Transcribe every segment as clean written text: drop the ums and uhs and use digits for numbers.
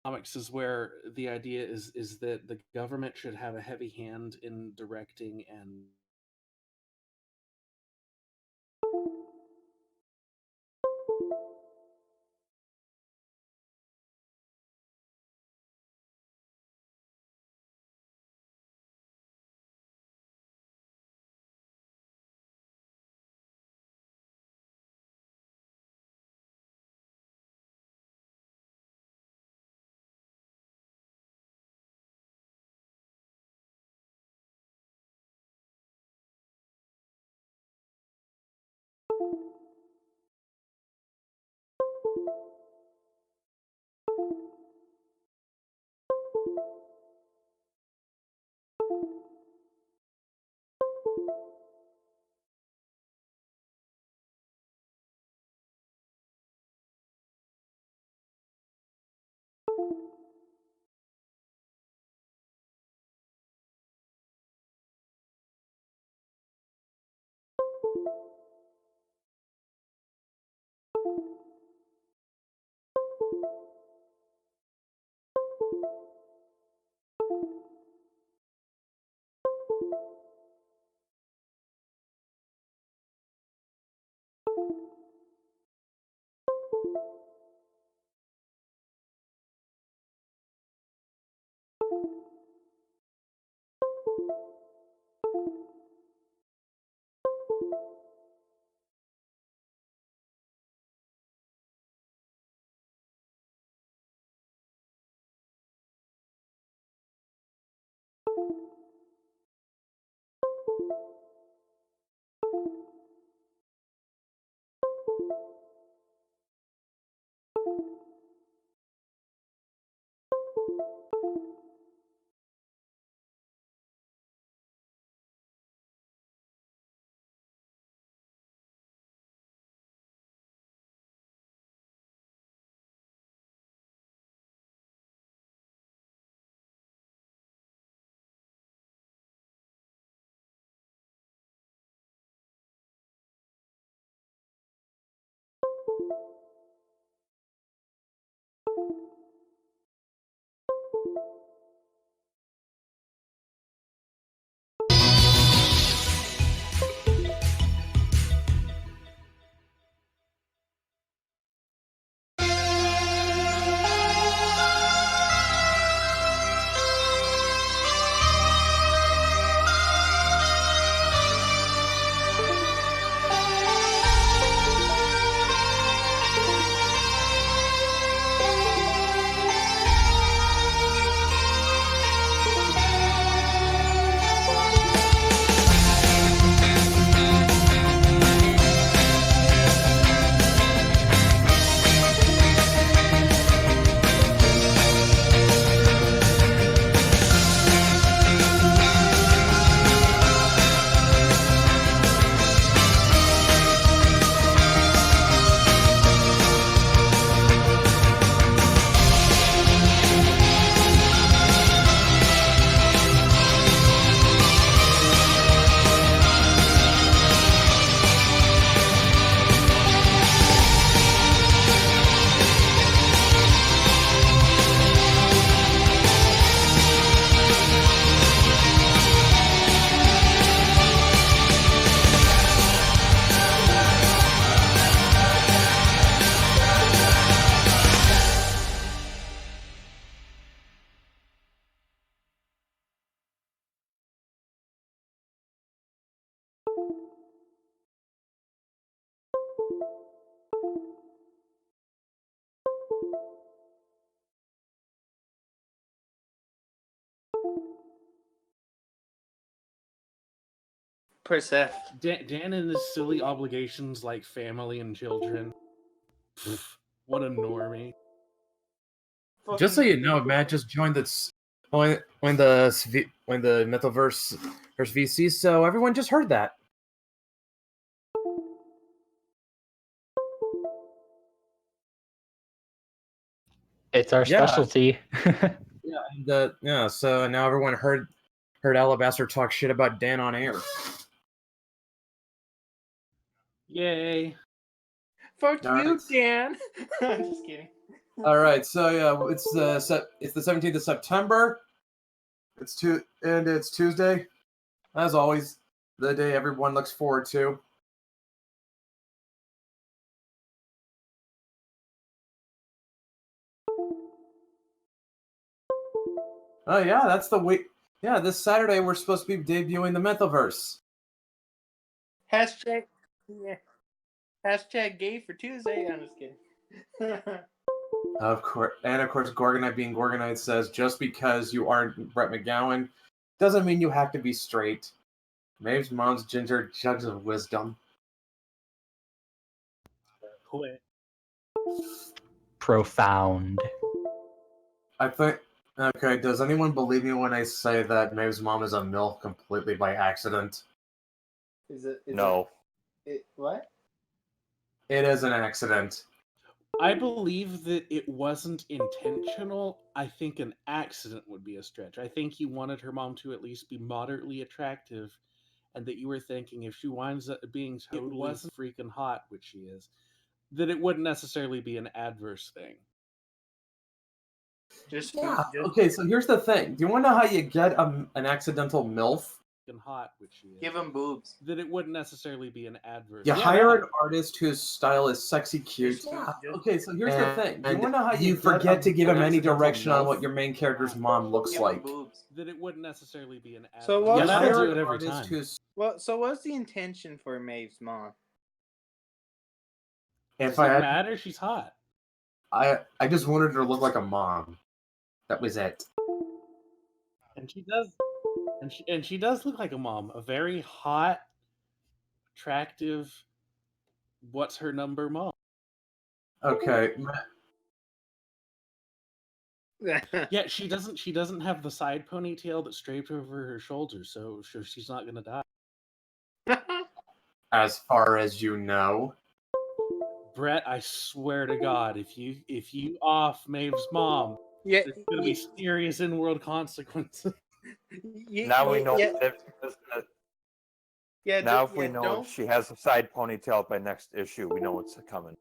Comics is where the idea is that the government should have a heavy hand in directing and Persef. Dan and his silly obligations like family and children. Pfft, what a normie. Just so you know, Matt just joined when the Mythoverse versus VC, so everyone just heard that. It's our Yeah. specialty. Yeah, so now everyone heard Heard Alabaster talk shit about Dan on air. Yay! Fuck All you, right. Dan. I'm just kidding. All right, so yeah, it's the 17th of September. It's Tuesday, as always, the day everyone looks forward to. Oh yeah, that's the week. Yeah, this Saturday we're supposed to be debuting the Mythoverse. Hashtag, yeah. Hashtag gay for Tuesday. I'm just kidding. Of course, Gorgonite being Gorgonite says just because you aren't Brett McGowan doesn't mean you have to be straight. Maeve's mom's ginger jugs of wisdom. Quit. Profound. I think. Okay, does anyone believe me when I say that Maeve's mom is a MILF completely by accident? Is it? No. What? It is an accident. I believe that it wasn't intentional. I think an accident would be a stretch. I think you wanted her mom to at least be moderately attractive, and that you were thinking if she winds up being totally freaking hot, which she is, that it wouldn't necessarily be an adverse thing. Okay, so here's the thing. Do you want to know how you get an accidental MILF? Hot, which she is. Give him boobs. That it wouldn't necessarily be an adverse. You hire an artist whose style is sexy cute. Okay, so here's the thing. Do you want to know how you forget to give him any direction on what your main character's mom looks like? That it wouldn't necessarily be an adverse. So what? You hire do an it every artist time. who's So what's the intention for Maeve's mom? if Doesn't I had, matter. She's hot. I just wanted her to look like a mom. That was it. And she does, and she does look like a mom. A very hot, attractive. What's her number, mom? Okay. Yeah, she doesn't. She doesn't have the side ponytail that's draped over her shoulders, so she's not gonna die. As far as you know. Brett, I swear to God, if you off Maeve's mom, Yeah, there's gonna be serious in-world consequences. Now we know. Yeah. If we know she has a side ponytail by next issue, we know what's coming.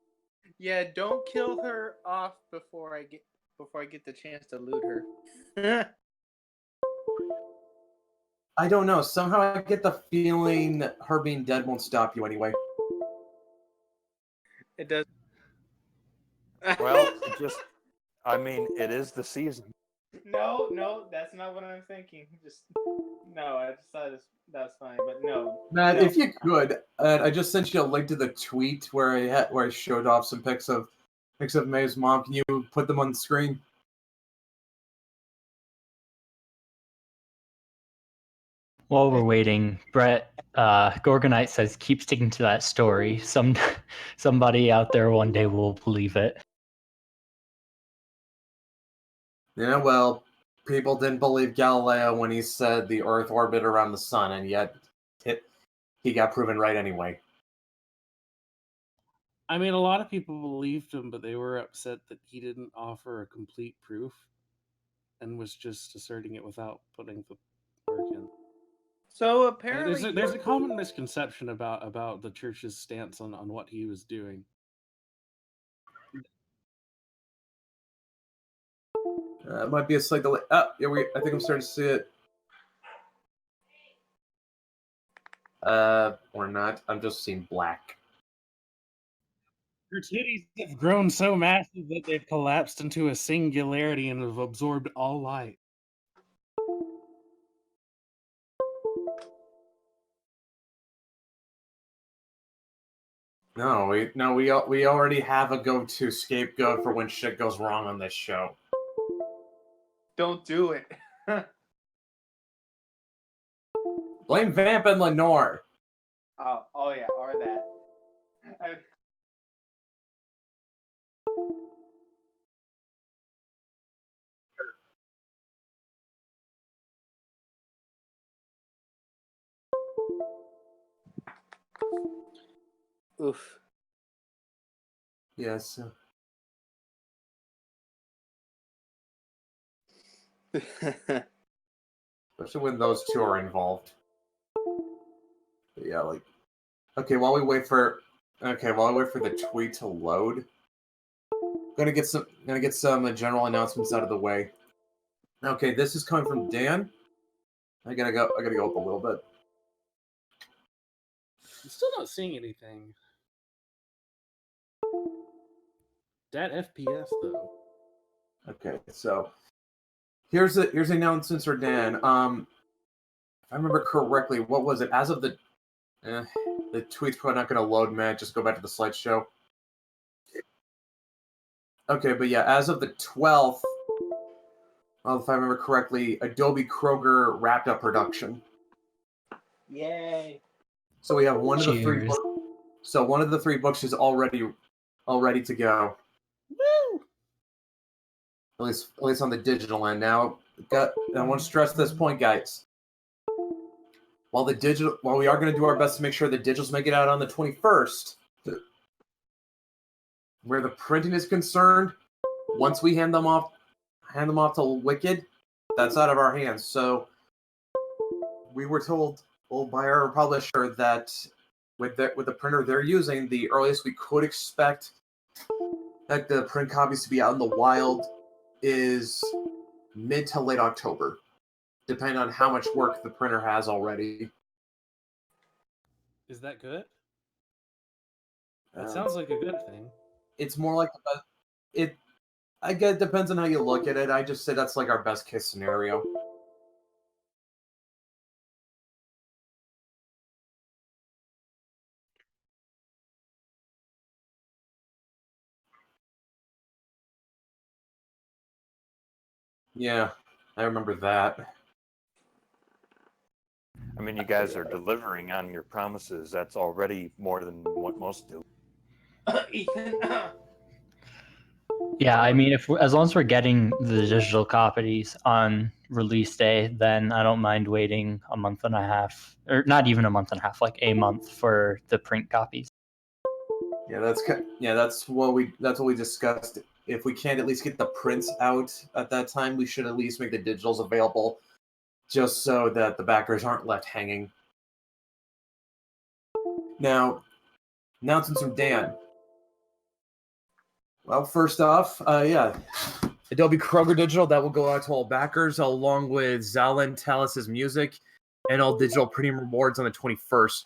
Yeah, don't kill her off before I get the chance to loot her. I don't know. Somehow I get the feeling her being dead won't stop you anyway. It does. Well, it is the season. No, that's not what I'm thinking. I just thought that's funny, but no. Matt, if you could, I just sent you a link to the tweet where I showed off some pics of Maeve's mom. Can you put them on the screen? While we're waiting, Brett, Gorgonite says keep sticking to that story. Somebody out there one day will believe it. Yeah, well, people didn't believe Galileo when he said the Earth orbited around the sun, and yet he got proven right anyway. I mean, a lot of people believed him, but they were upset that he didn't offer a complete proof and was just asserting it without putting the work in. So apparently, there's a common misconception about the church's stance on what he was doing. It might be a slight delay. I think I'm starting to see it. Or not. I'm just seeing black. Her titties have grown so massive that they've collapsed into a singularity and have absorbed all light. No, we already have a go-to scapegoat for when shit goes wrong on this show. don't do it. Blame Vamp and Lenore. Oh yeah, or that. Oof. Yes. especially when those two are involved. But yeah, like okay, while we wait for the tweet to load, gonna get some general announcements out of the way. Okay, this is coming from Dan. I gotta go up a little bit. I'm still not seeing anything. That FPS though. Okay, so here's the announcements for Dan. If I remember correctly, what was it? As of the tweet's probably not gonna load, man. Just go back to the slideshow. Okay, but yeah, as of the 12th, well, if I remember correctly, Adobe Kroger wrapped up production. Yay! So we have one of the three. Cheers. So one of the three books is all ready to go. Woo! At least on the digital end. Now, I want to stress this point, guys. While we are going to do our best to make sure the digitals make it out on the 21st, where the printing is concerned, once we hand them off to Wicked, that's out of our hands. So we were told by our publisher that with the printer they're using, the earliest we could expect that the print copies to be out in the wild is mid to late October, depending on how much work the printer has already. Is that good? That sounds like a good thing. It's more like I guess it depends on how you look at it. I just say that's like our best case scenario. Yeah, I remember that. I mean, you guys are delivering on your promises. That's already more than what most do. Ethan. Yeah, I mean, as long as we're getting the digital copies on release day, then I don't mind waiting a month and a half, or not even a month and a half, like a month for the print copies. Yeah, that's what we discussed. If we can't at least get the prints out at that time, we should at least make the digitals available, just so that the backers aren't left hanging. Now, announcements from Dan. Well, first off, Adobe Kroger Digital, that will go out to all backers, along with Zalen Talis' music and all digital premium rewards on the 21st.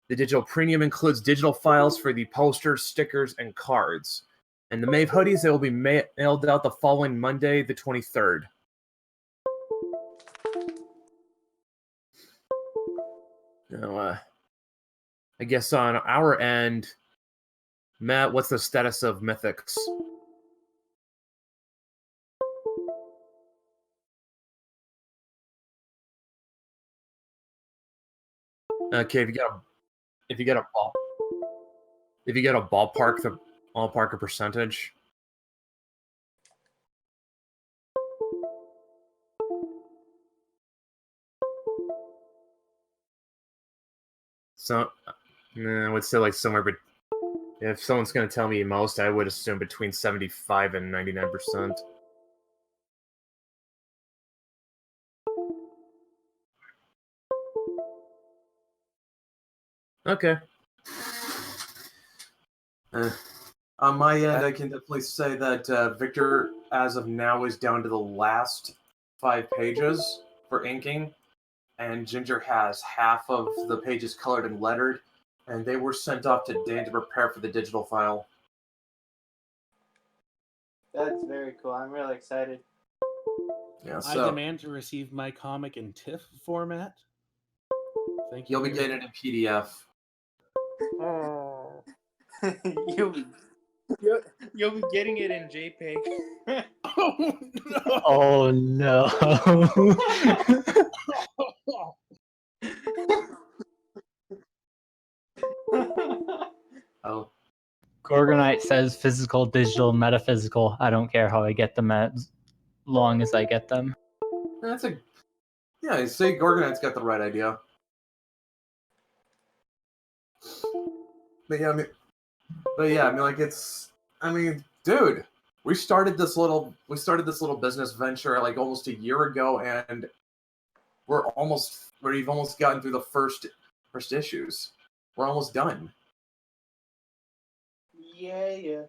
The digital premium includes digital files for the posters, stickers, and cards. And the Maeve hoodies, they will be mailed out the following Monday, the 23rd. Now, I guess on our end, Matt, what's the status of Mythics? Okay, if you get a ballpark a percentage. So, I would say like somewhere, but if someone's going to tell me most, I would assume between 75 and 99%. Okay. On my end, I can definitely say that Victor, as of now, is down to the last 5 pages for inking, and Ginger has half of the pages colored and lettered, and they were sent off to Dan to prepare for the digital file. That's very cool. I'm really excited. Yeah, I so demand to receive my comic in TIFF format. Thank you. you'll be getting it in PDF. you'll be getting it in JPEG. Oh no! Oh no! Oh, Gorgonite says physical, digital, metaphysical. I don't care how I get them as long as I get them. yeah. See, Gorgonite's got the right idea. But yeah, I mean, like dude, we started this little business venture like almost a year ago, and we've almost gotten through the first issues. We're almost done. Yeah.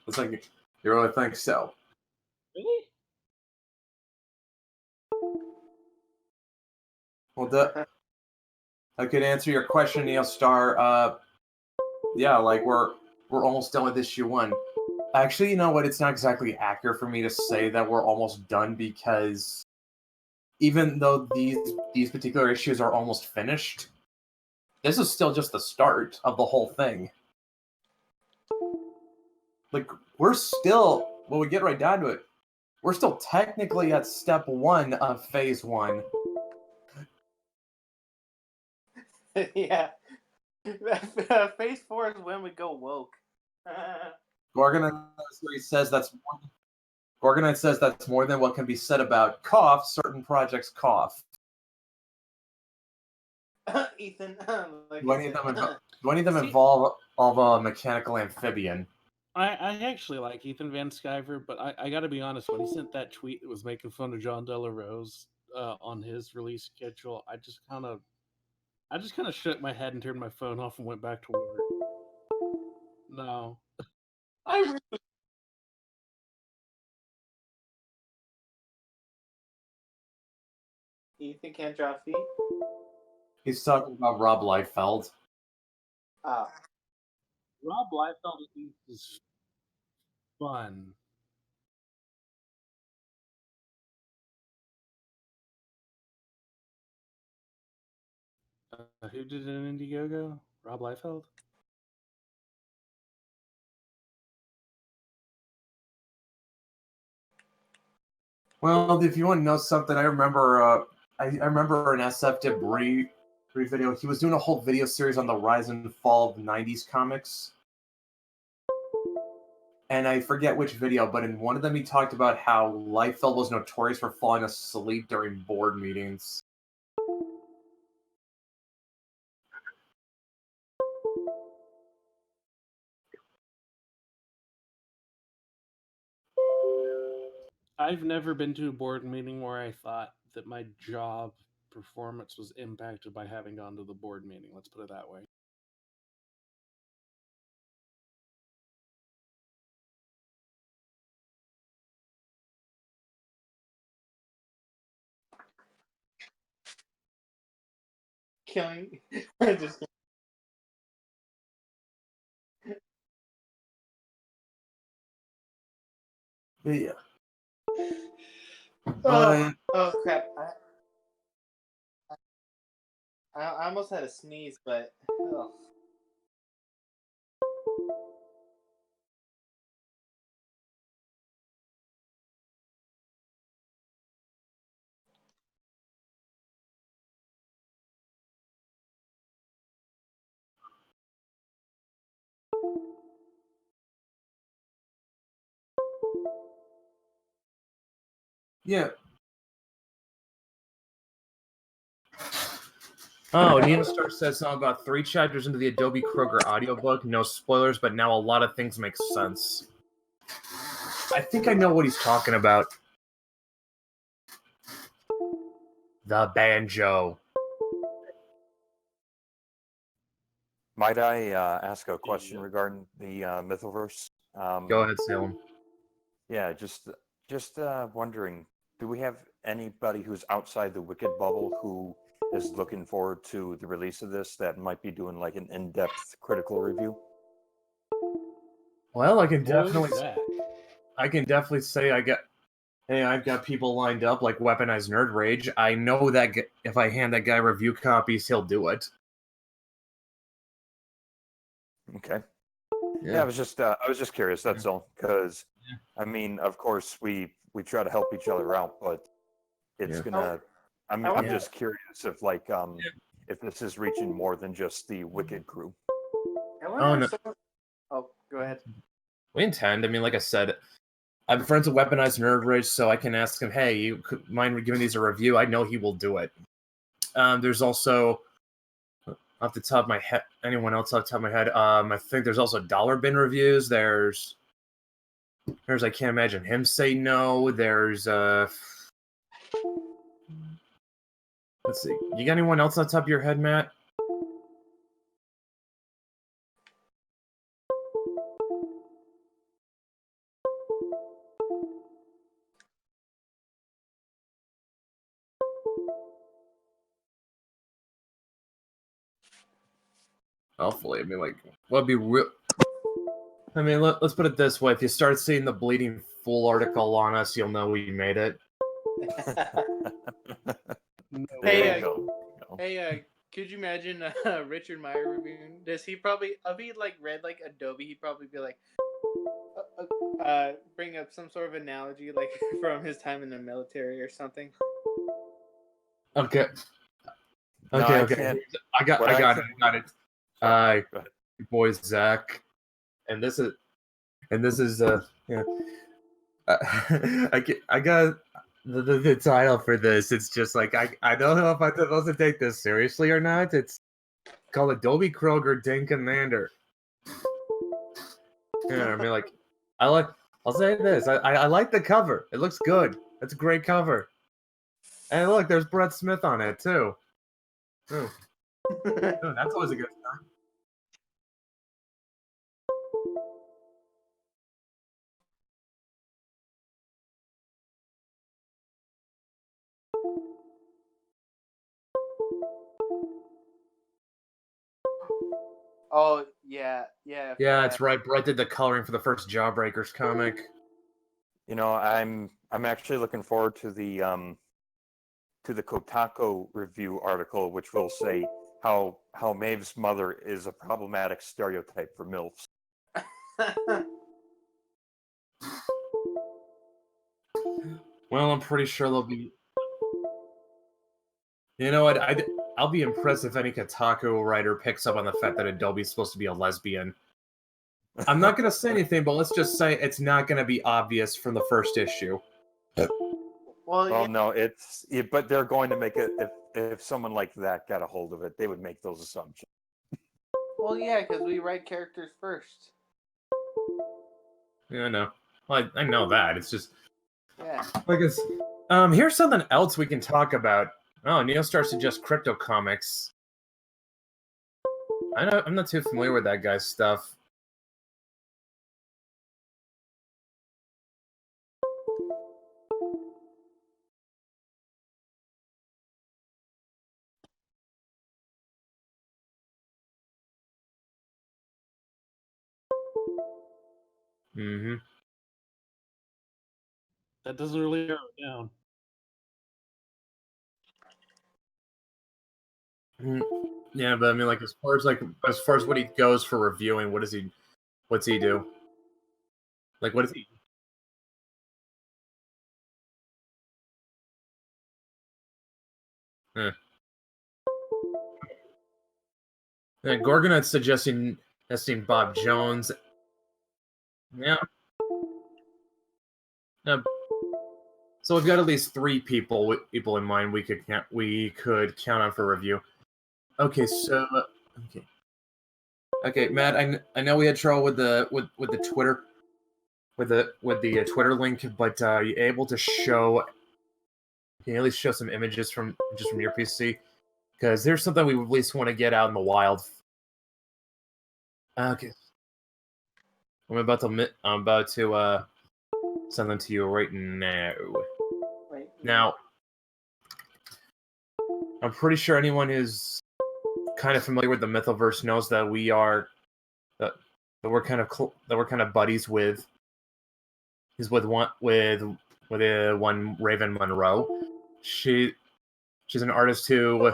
It's like, you really think so? Really? Well, I could answer your question, Neil Star. Yeah, like we're almost done with issue 1. Actually, you know what? It's not exactly accurate for me to say that we're almost done, because even though these particular issues are almost finished, this is still just the start of the whole thing. Like, we're still, when we get right down to it, we're still technically at step 1 of phase 1. Yeah. Phase 4 is when we go woke. Gorgonite says that's more than what can be said about cough. Certain projects cough. Ethan, Do any of them involve a mechanical amphibian? I actually like Ethan Van Sciver, but I got to be honest. When he sent that tweet that was making fun of John Della Rose on his release schedule, I just kind of shook my head and turned my phone off and went back to work. No. Ethan can't draw feet. He's talking about Rob Liefeld. Ah, Rob Liefeld is fun. Who did an Indiegogo? Rob Liefeld? Well, if you want to know something, I remember I remember an SF did Bree video. He was doing a whole video series on the rise and fall of 90s comics. And I forget which video, but in one of them he talked about how Liefeld was notorious for falling asleep during board meetings. I've never been to a board meeting where I thought that my job performance was impacted by having gone to the board meeting. Let's put it that way. killing. Just Yeah. oh crap! I almost had a sneeze, but oh. Yeah. Oh, Neostar says something about 3 chapters into the Adobe Kroger audiobook. No spoilers, but now a lot of things make sense. I think I know what he's talking about. The banjo. Might I ask a question regarding the Mythoverse? Go ahead, Salem. Yeah, just wondering, do we have anybody who's outside the Wicked bubble who is looking forward to the release of this that might be doing like an in-depth critical review? Well, I can Boy, definitely Zach. say I've got people lined up like Weaponized Nerd Rage. I know that if I hand that guy review copies, he'll do it. Okay. Yeah, I was just curious. That's all. Because, I mean, of course, we try to help each other out, but it's gonna. I'm just curious if if this is reaching more than just the Wicked crew. No. Oh, go ahead. We intend. I mean, like I said, I'm friends with Weaponized Nerd Rage, so I can ask him, hey, you mind giving these a review? I know he will do it. There's also off the top of my head. Anyone else off the top of my head? I think there's also dollar bin reviews. There's I can't imagine him say no. There's let's see. You got anyone else on top of your head, Matt? Hopefully, I mean, like, what'd be real? I mean, let's put it this way: if you start seeing the Bleeding Fool article on us, you'll know we made it. There you Hey, go. hey, could you imagine Richard Meyer reviewing this? He probably, if he like read like Adobe, he'd probably be like, bring up some sort of analogy like from his time in the military or something. Okay. No, Okay. I Okay. can't. I got What I it. can- I got it. Sorry, go ahead. Boys, Zach, and this is yeah. I got the title for this. It's just like I don't know if I'm supposed to take this seriously or not. It's called Adobe Kroger Ding Commander. Yeah, I mean, like, I'll say this. I like the cover. It looks good. It's a great cover. And look, there's Brett Smith on it too. Ooh. Ooh, that's always a good sign. Oh yeah. Yeah, that's right. Brett did the coloring for the first Jawbreakers comic. You know, I'm actually looking forward to the Kotaku review article, which will say how Maeve's mother is a problematic stereotype for MILFs. Well, I'm pretty sure there'll be. You know what? I'll be impressed if any Kotaku writer picks up on the fact that Adobe's supposed to be a lesbian. I'm not gonna say anything, but let's just say it's not gonna be obvious from the first issue. Well, Well, yeah. no, but they're going to make it if someone like that got a hold of it, they would make those assumptions. Well, yeah, because we write characters first. Yeah, I know. Well, I know that. It's just Yeah. like it's. Here's something else we can talk about. Oh, Neil starts to just crypto comics. I'm not too familiar with that guy's stuff. Mm-hmm. That doesn't really narrow it down. Yeah, but I mean, like, as far as what he goes for reviewing, what's he do? Like, what is he? Eh. Gorgonite's suggesting Bob Jones. Yeah. So we've got at least 3 people in mind we could count on for review. Okay, so okay, Matt. I know we had trouble with the Twitter with the Twitter link, but are you able to show? Can you at least show some images from your PC? Because there's something we at least want to get out in the wild. Okay. I'm about to send them to you right now. Wait. Now, I'm pretty sure anyone who's kind of familiar with the Mythoverse knows that that we're kind of buddies with. He's with one Raven Monroe. She's an artist who's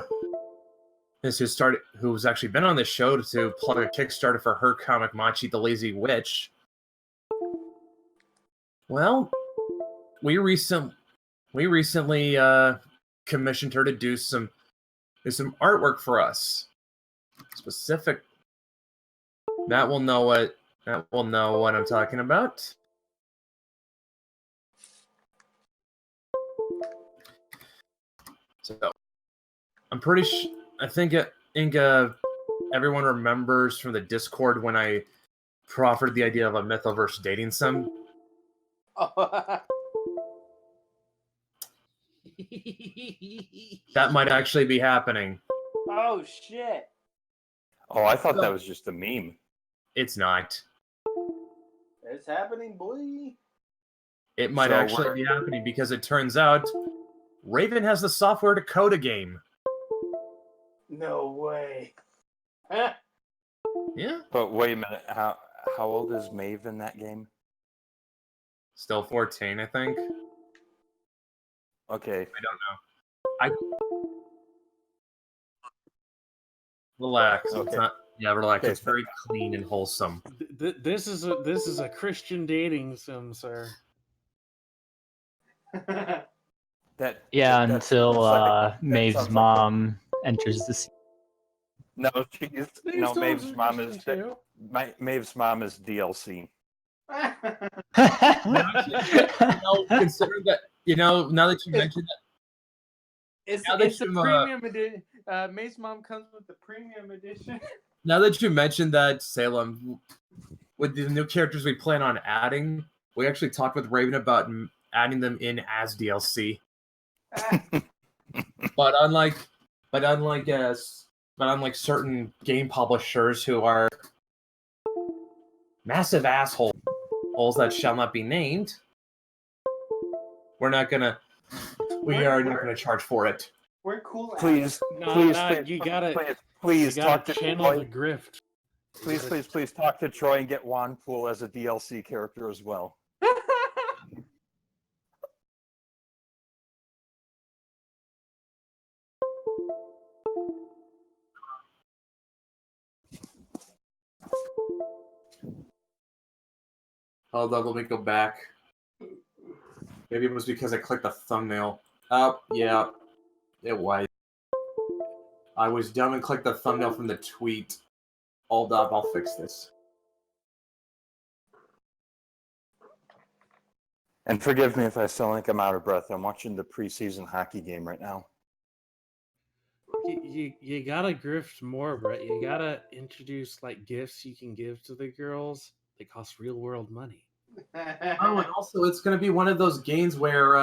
actually been on this show to plug a Kickstarter for her comic Machi the Lazy Witch. Well, we recently commissioned her to do some artwork for us. Specific. Matt will know what I'm talking about. So, I'm pretty sure. I think everyone remembers from the Discord when I proffered the idea of a Mythoverse dating sim. That might actually be happening. Oh shit! Oh, I thought that was just a meme. It's not. It's happening, boy. It might So actually be happening because it turns out Raven has the software to code a game. No way. Yeah. But wait a minute, how old is Maeve in that game? Still 14, I think. Okay. I don't know. Relax. Okay. It's not. Yeah, relax. Okay, It's very clean and wholesome. This is a Christian dating sim, sir. That Yeah, that's until like, Maeve's sounds like- mom enters the scene. No, There's still Maeve's a mom Christian is too. Maeve's mom is DLC. Considering that, now that you mentioned that, It's a premium edition. Maeve's mom comes with the premium edition. now that you mentioned that, Salem, with the new characters we plan on adding, we actually talked with Raven about adding them in as DLC. But unlike certain game publishers who are massive assholes that shall not be named, we are not gonna charge for it. We're cool. Please, You gotta talk to channel Troy. the grift. Please talk to Troy and get Wanpool as a DLC character as well. Hold on, let me go back. Maybe it was because I clicked the thumbnail. Yeah, it was. I was dumb and clicked the thumbnail from the tweet. Hold up, I'll fix this. And forgive me if I sound like I'm out of breath. I'm watching the preseason hockey game right now. You gotta grift more, Brett. You gotta introduce like gifts you can give to the girls that cost real world money. Oh, and also it's gonna be one of those games where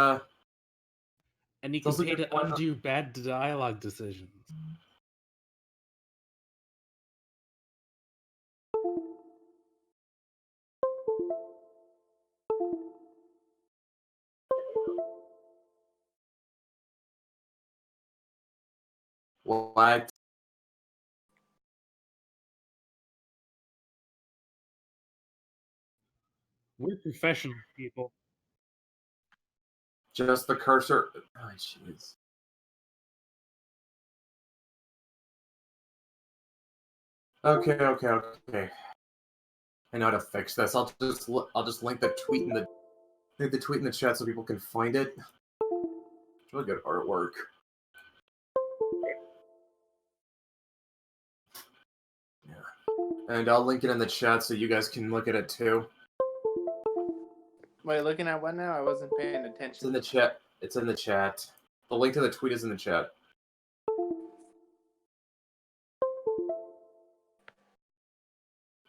And you can pay to undo bad dialogue decisions. what? We're professional people. Just the cursor. Oh, jeez. Okay. I know how to fix this. I'll just link the tweet in the chat so people can find it. It's really good artwork. Yeah. And I'll link it in the chat so you guys can look at it too. Wait, looking at what now? I wasn't paying attention. It's in the chat. It's in the chat. The link to the tweet is in the chat.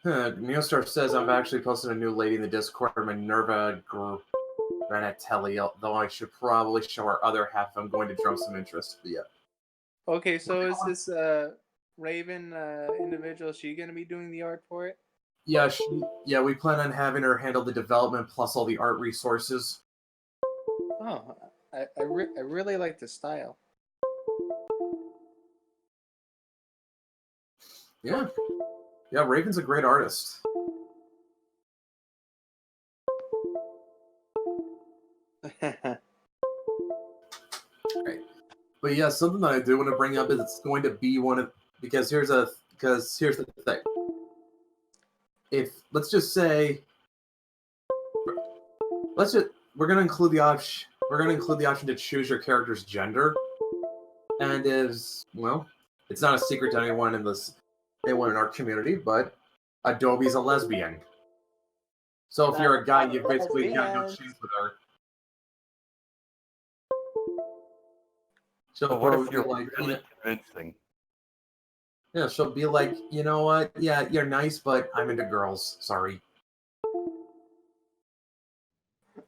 Neostar says I've actually posted a new lady in the Discord, Minerva Granatelli, though I should probably show her other half if I'm going to drum some interest. But yeah. Okay, so is this Raven individual? Is she gonna be doing the art for it? Yeah, we plan on having her handle the development plus all the art resources. Oh, I really like the style. Yeah. Yeah, Raven's a great artist. Right. But yeah, something that I do want to bring up is it's going to be because here's the thing. If let's just say we're gonna include the option to choose your character's gender, and it's not a secret to anyone in our community, but Adobe's a lesbian. So if you're a guy, you've basically got no chance with her. So But what if you're really convincing? Yeah, she'll be like, you know what? Yeah, you're nice, but I'm into girls. Sorry.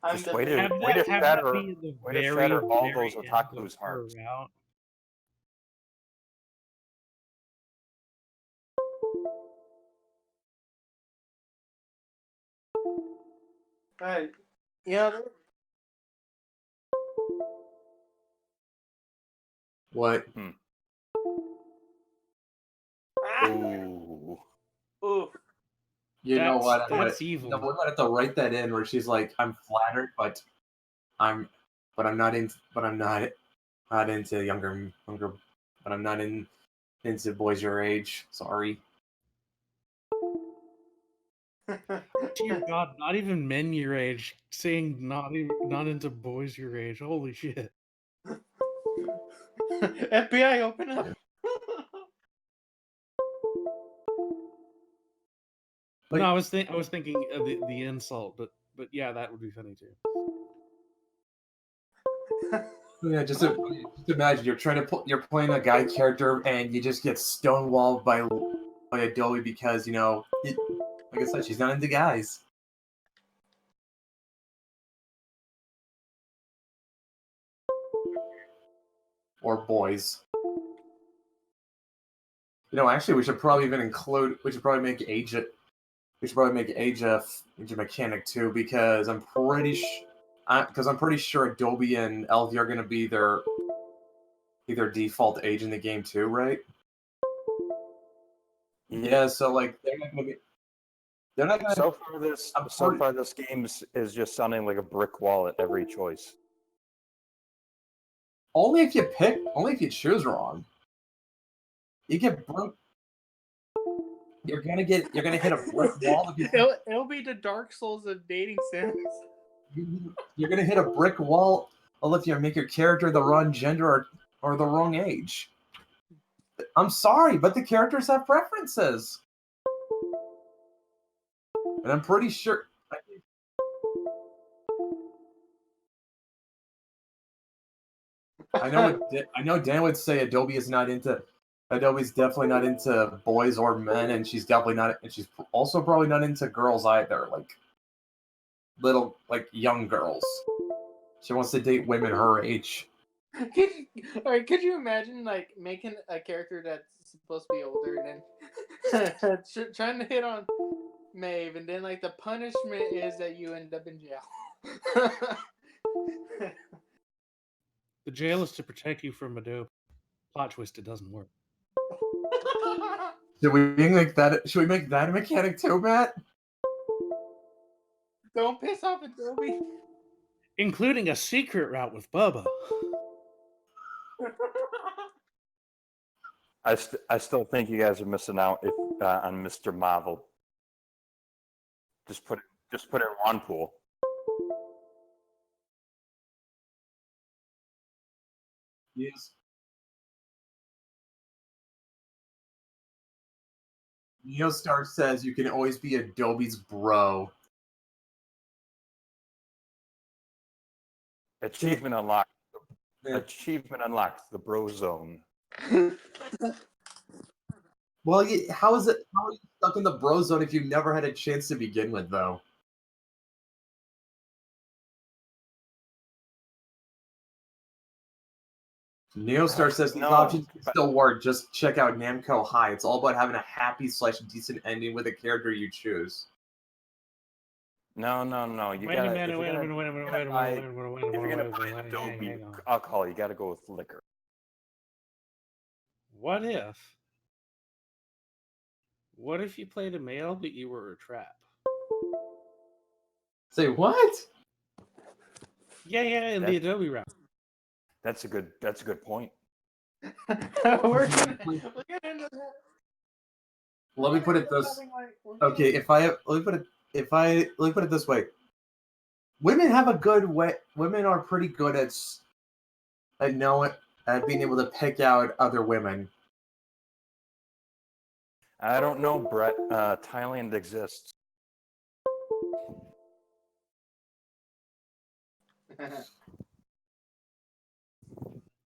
I'm Just the way to Have way to that shatter be at the way to very, shatter all very those end of otaku's her hearts. route. Right. Yeah. What? Ah! Ooh. Oof. You know what? That's You know, evil. we might have to write that in where she's like, I'm flattered, I'm, but I'm not in, but I'm not into younger, but I'm not into boys your age. Sorry. Dear God, not even men your age saying not into boys your age. Holy shit! FBI, open up. Like, No, I was thinking of the insult, but yeah, that would be funny too. yeah, just imagine you're playing a guy character and you just get stonewalled by Adobe because like I said, she's not into guys or boys. Actually, we should probably even include. We should probably make age. We should probably make age a mechanic too, because I'm pretty sure Adobe and Elvie are going to be their default age in the game too, right? Yeah. So like they're not going to be. They're not going to. So far this game is just sounding like a brick wall at every choice. Only if you choose wrong. You get broke. You're gonna hit a brick wall if It'll be the Dark Souls of dating sims. you're gonna hit a brick wall if you make your character the wrong gender or the wrong age. I'm sorry, but the characters have preferences, and I'm pretty sure. I know Dan would say Adobe's definitely not into boys or men, and she's also probably not into girls either, like young girls. She wants to date women her age. Could you imagine like making a character that's supposed to be older and then trying to hit on Maeve, and then like the punishment is that you end up in jail. The jail is to protect you from Adobe. Plot twist: it doesn't work. Should we make that? Should we make that a mechanic too, Matt? Don't piss off Adobe. Including a secret route with Bubba. I still think you guys are missing out on Mr. Marvel. Just put it in one pool. Yes. Neostar says you can always be Adobe's bro. Achievement unlocked. Achievement unlocked. The bro zone. Well, how are you stuck in the bro zone if you never had a chance to begin with, though? Neostar says these options can still work. Just check out Namco High. It's all about having a happy/decent ending with a character you choose. No. Wait a minute. If you're gonna buy Adobe alcohol, you got to go with liquor. What if you played a male but you were a trap? Say what? Yeah, in the Adobe route. That's a good point. We're gonna end up. Let me put it this. Okay, let me put it this way. Women have a good way. Women are pretty good at being able to pick out other women. I don't know, Brett. Thailand exists.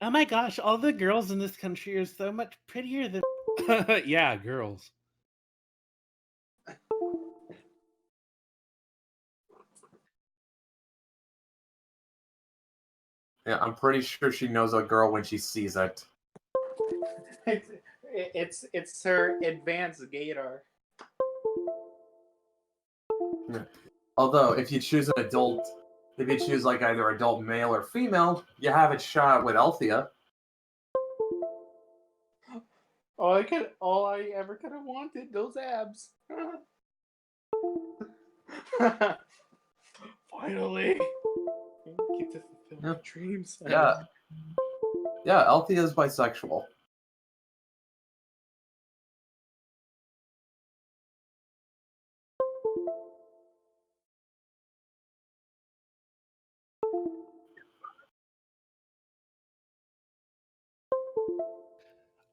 Oh my gosh, all the girls in this country are so much prettier than. Yeah, girls. Yeah, I'm pretty sure she knows a girl when she sees it. It's her advanced gaydar. Yeah. Although, if you choose like either adult male or female, you have it shot with Althea. All I ever could have wanted, those abs. Finally, get to fulfill my dreams. Yeah, yeah, Althea is bisexual.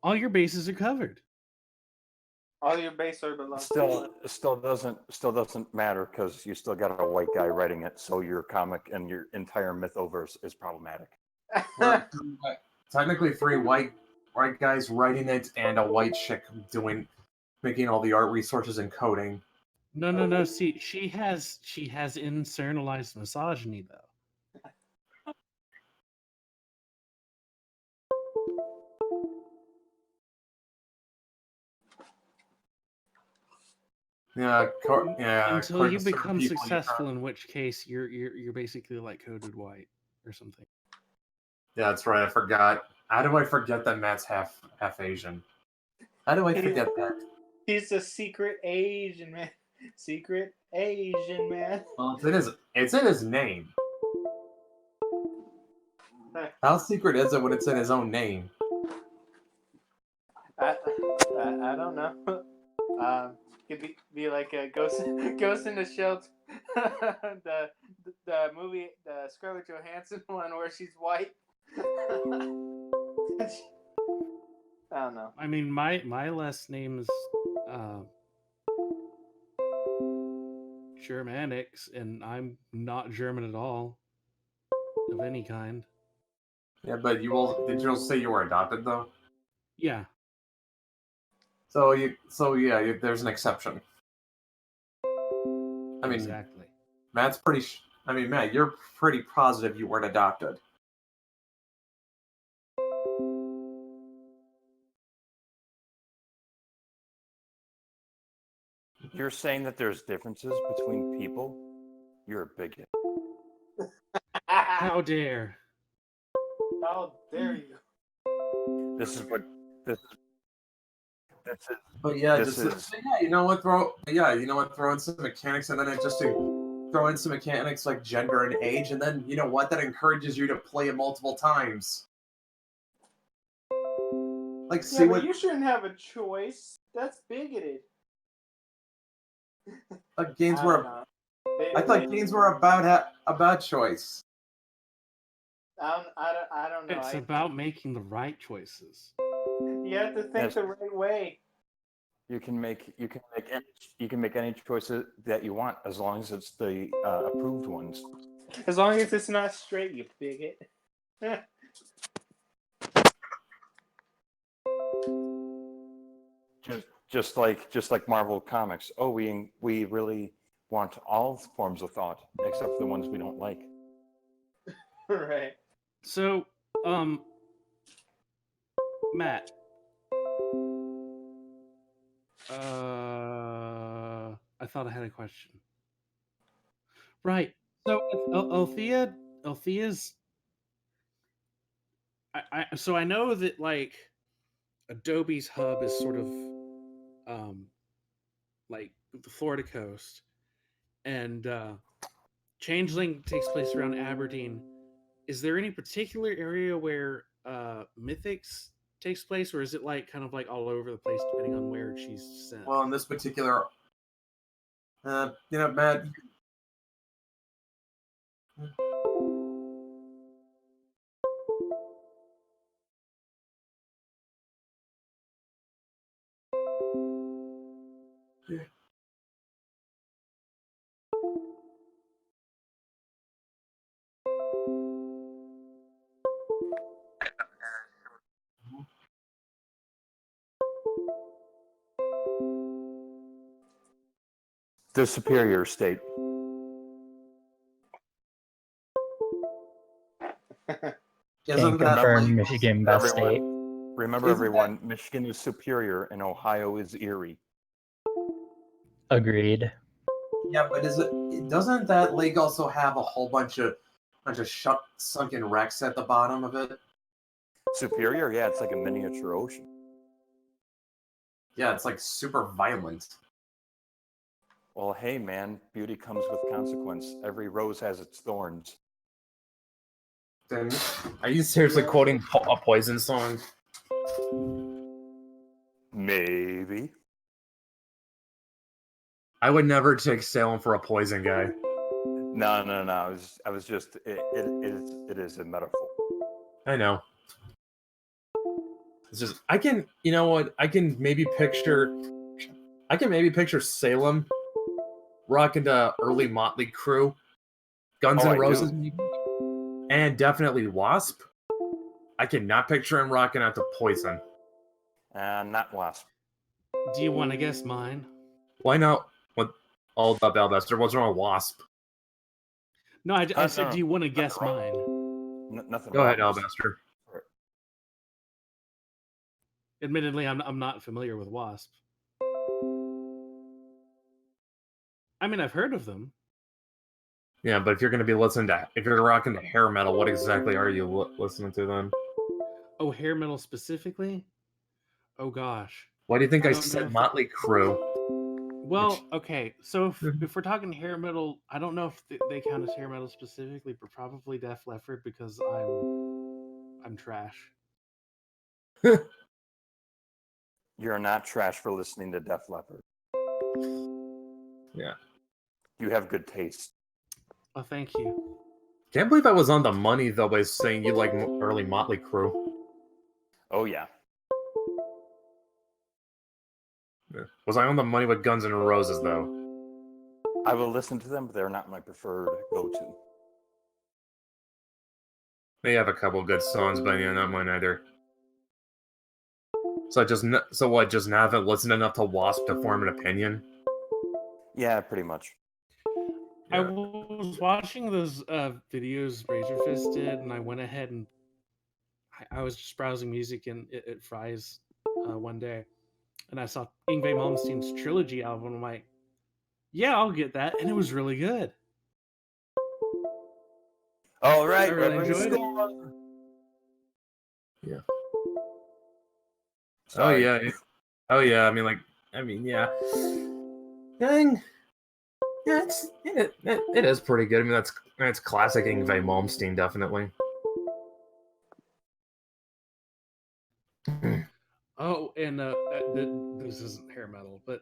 All your bases are covered. All your base are belong. Still doesn't matter because you still got a white guy writing it, so your comic and your entire Mythoverse is problematic. Technically, three white guys writing it and a white chick making all the art resources and coding. No. See, she has internalized misogyny though. Yeah, Until according you to certain become people, successful, in which case you're basically like coded white or something. Yeah, that's right. I forgot. How do I forget that Matt's half Asian? How do I forget that? He's a secret Asian man. Secret Asian man. Well, it's in his name. How secret is it when it's in his own name? I don't know. Could be like a Ghost in the Shell, the movie, the Scarlett Johansson one where she's white. I don't know. I mean, my last name is Germanics, and I'm not German at all, of any kind. Yeah, but did you say you were adopted though? Yeah. So there's an exception. I mean, exactly. Matt's pretty. Matt, you're pretty positive you weren't adopted. You're saying that there's differences between people? You're a bigot. How dare? How dare you? This is what this is. But yeah, This is you know what? Throw in some mechanics, and then it just to throw in some mechanics like gender and age, and then you know what? That encourages you to play it multiple times. Like, Yeah, see but what you shouldn't have a choice. That's bigoted. like games I were. don't know. I thought games were about choice. I don't know. It's about making the right choices. You have to think the right way. you can make any choices that you want as long as it's the approved ones. As long as it's not straight, you bigot. Just like Marvel Comics. Oh, we really want all forms of thought except for the ones we don't like. Right. So, Matt. I thought I had a question. Right. So Althea's. So I know that like Adobe's hub is sort of like the Florida coast, and Changeling takes place around Aberdeen. Is there any particular area where Mythics takes place, or is it like kind of like all over the place depending on where she's sent? Well, in this particular, Matt. The superior state. Isn't Can that confirm like Michigan best state. Remember, Isn't everyone, Michigan is superior and Ohio is Erie. Agreed. Yeah, but doesn't that lake also have a whole bunch of sunken wrecks at the bottom of it? Superior, yeah, it's like a miniature ocean. Yeah, it's like super violent. Well, hey, man, beauty comes with consequence. Every rose has its thorns. Then, are you seriously quoting a Poison song? Maybe. I would never take Salem for a Poison guy. No. I was just. It is a metaphor. I know. It's just I can. You know what? I can maybe picture Salem rocking the early Motley Crue, Guns Oh, N' I Roses, do. and definitely Wasp. I cannot picture him rocking out to Poison. Not Wasp. Do you want to guess mine? Why not? What? All about Balbester. What's wrong with Wasp? No, I said, no, do you want to nothing guess wrong. mine? Nothing Go wrong ahead, with Albaster. Admittedly, I'm not familiar with Wasp. I mean, I've heard of them. Yeah, but if you're rocking to hair metal, what exactly are you listening to then? Oh, hair metal specifically? Oh gosh. Why do you think I don't know said if Motley Crue? Well, okay. So if we're talking hair metal, I don't know if they count as hair metal specifically, but probably Def Leppard because I'm trash. You're not trash for listening to Def Leppard. Yeah. You have good taste. Oh, thank you. Can't believe I was on the money though by saying you like early Motley Crue. Oh yeah. Yeah. Was I on the money with Guns N' Roses though? I will listen to them, but they're not my preferred go-to. They have a couple good songs, but yeah, not mine either. So what? Just now haven't listened enough to Wasp to form an opinion. Yeah, pretty much. I Yeah. was watching those videos Razor Fist did, and I went ahead and I was just browsing music at Fry's one day, and I saw Yngwie Malmsteen's trilogy album. I'm like, yeah, I'll get that, and it was really good. All right, I really Red Wings enjoyed it. score. Yeah. Sorry. Oh yeah. Yeah. Dang. Yeah, it is pretty good. I mean, that's classic Yngwie Malmsteen, definitely. Oh, and this isn't hair metal, but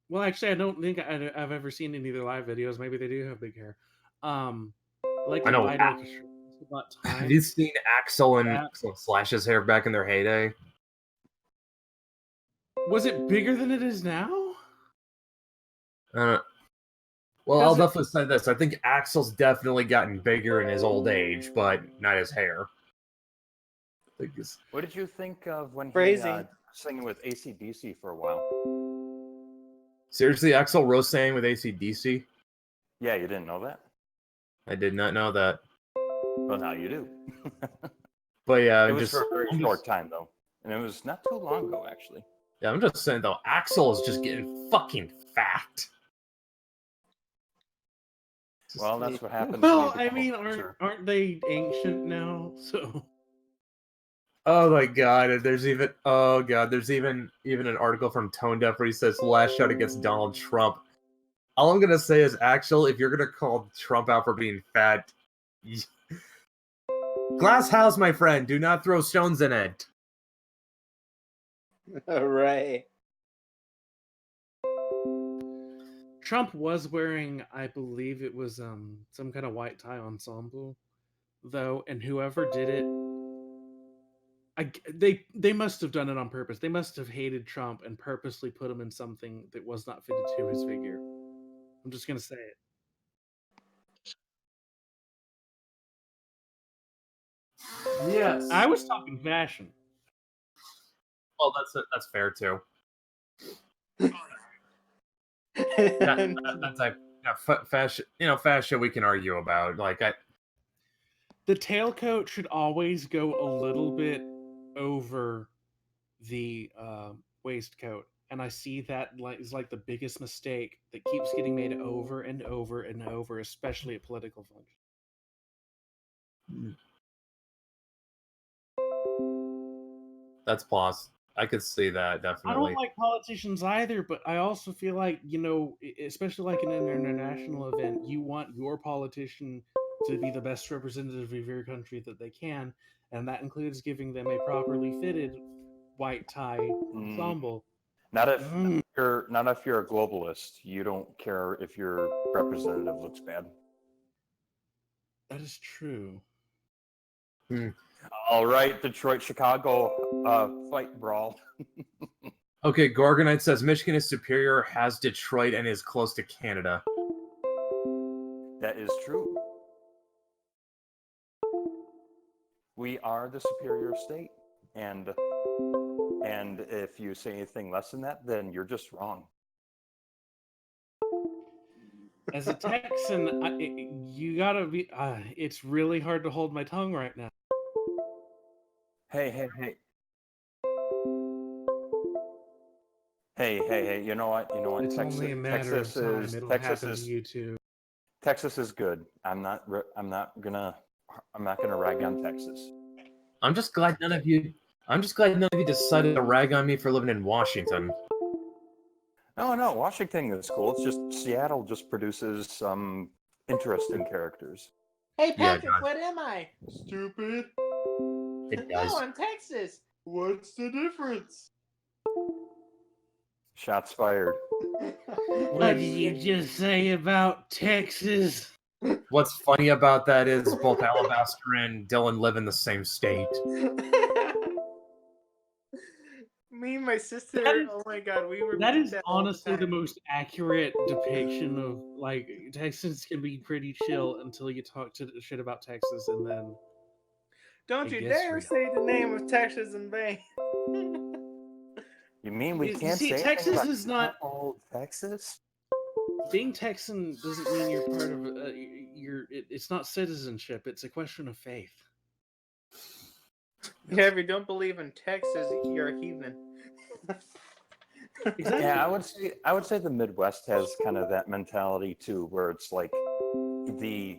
well, actually, I don't think I've ever seen any of their live videos. Maybe they do have big hair. I like I the know. Light Orchestra. It's about time. Have you seen Axl and Yeah. Slash's hair back in their heyday? Was it bigger than it is now? Well, I'll Does it- definitely say this. I think Axel's definitely gotten bigger in his old age, but not his hair. What did you think of when he Crazy. singing with AC/DC for a while? Seriously, Axl Rose sang with AC/DC? Yeah, you didn't know that? I did not know that. Well, now you do. But yeah, It was for a very short time, though. And it was not too long ago, actually. Yeah, I'm just saying, though, Axl is just getting fucking fat. Well, that's what happens. Well, when you I become a mean, loser. aren't they ancient now? So Oh my god, and there's even an article from Tone Deaf where he says last shot against Donald Trump. All I'm gonna say is, Axl, if you're gonna call Trump out for being fat, glass house, my friend, do not throw stones in it. Right. Trump was wearing, I believe it was some kind of white tie ensemble, though, and whoever did it, they must have done it on purpose. They must have hated Trump and purposely put him in something that was not fitted to his figure. I'm just gonna say it. Yes. I was talking fashion. Well, that's fair too. That type fashion, fashion we can argue about. The tailcoat should always go a little bit over the waistcoat, and I see that is like the biggest mistake that keeps getting made over and over and over, especially at political functions. that's plus. I could see that I definitely. don't like politicians either, but I also feel like, especially like in an international event, you want your politician to be the best representative of your country that they can, and that includes giving them a properly fitted white tie ensemble. Not if you're a globalist. You don't care if your representative looks bad. That is true. All right, Detroit, Chicago, fight brawl. Okay, Gorgonite says Michigan is superior, has Detroit, and is close to Canada. That is true. We are the superior state, and if you say anything less than that, then you're just wrong. As a Texan, you gotta be. It's really hard to hold my tongue right now. Hey. Hey, you know what? It's only a matter of time. It'll happen to you too. Texas is good. I'm not gonna rag on Texas. I'm just glad none of you decided to rag on me for living in Washington. No, Washington is cool. It's just Seattle just produces some interesting characters. Hey Patrick, God. what am I? Stupid. It does. No, I'm Texas. What's the difference? Shots fired. What did you just say about Texas? What's funny about that is both Alabaster and Dylan live in the same state. Me and my sister, oh my god, we were. That is honestly the most accurate depiction of, like, Texans can be pretty chill until you talk shit about Texas, and then don't you dare say the name of Texas in vain. You mean we can't see, say Texas is not old Texas? Being Texan doesn't mean you're part of it's not citizenship. It's a question of faith. Yeah, if you don't believe in Texas, you're a heathen. Exactly. Yeah, I would say the Midwest has kind of that mentality too, where it's like the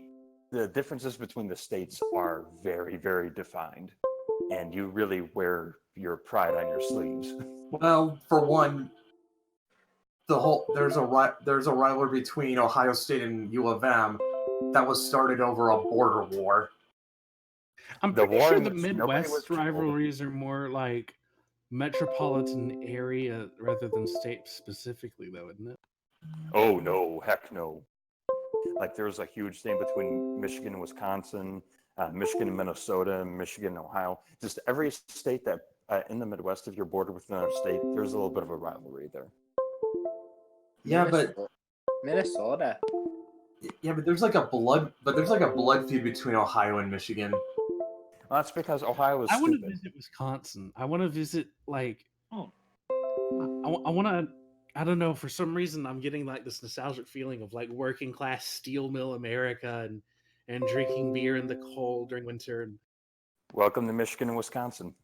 differences between the states are very, very defined, and you really wear your pride on your sleeves. Well, for one, there's a rivalry between Ohio State and U of M that was started over a border war. I'm pretty sure the Midwest rivalries are more like metropolitan area rather than state specifically, though, isn't it? Oh no, heck no. Like there's a huge thing between Michigan and Wisconsin, Michigan and Minnesota, and Michigan and Ohio. Just every state that in the Midwest, if you're bordered with another state, there's a little bit of a rivalry there. Yeah, Minnesota. Yeah, but there's like a blood feud between Ohio and Michigan. Well, that's because Ohio is I stupid. want to visit Wisconsin. I want to visit, like, I want to. I don't know. For some reason, I'm getting like this nostalgic feeling of like working class steel mill America and drinking beer in the cold during winter. And welcome to Michigan and Wisconsin.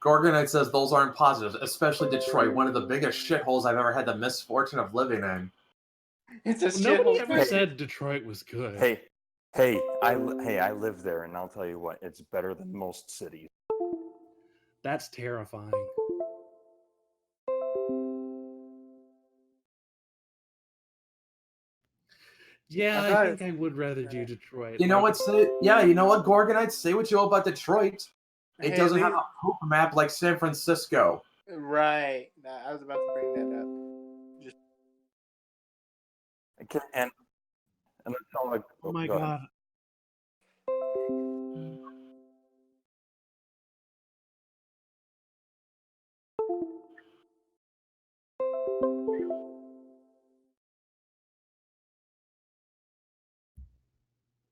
Gorgonite says those aren't positives, especially Detroit, one of the biggest shitholes I've ever had the misfortune of living in. It's a nobody ever said Detroit was good. Hey, I live there, and I'll tell you what, it's better than most cities. That's terrifying. Yeah, I think I would rather do Detroit. You know what? You know what, Gorgonite? Say what you will about Detroit. It doesn't have a poop map like San Francisco. Right. I was about to bring that up. And like, oh my god.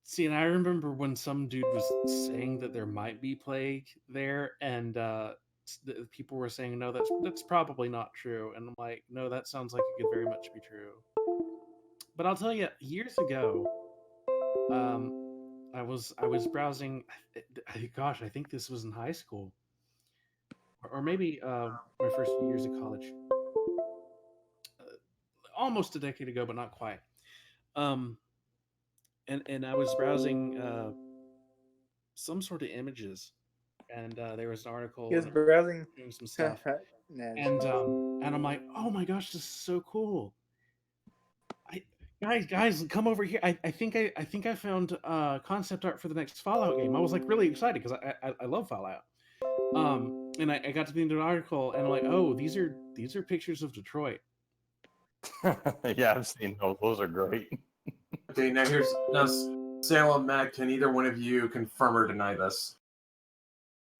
See, and I remember when some dude was saying that there might be plague there, and people were saying no, that's probably not true, and I'm like, no, that sounds like it could very much be true. But I'll tell you, years ago, I was browsing. Gosh, I think this was in high school, or maybe my first few years of college, almost a decade ago, but not quite. Um, and I was browsing some sort of images, and there was an He article was and browsing. doing some stuff, Nah, and I'm like, oh my gosh, this is so cool. I, guys, come over here. I think I found concept art for the next Fallout game. I was like really excited because I love Fallout. And I got to the end of the article and I'm like, oh, these are pictures of Detroit. Yeah, I've seen those. Those are great. Okay, now Salem, Matt, can either one of you confirm or deny this?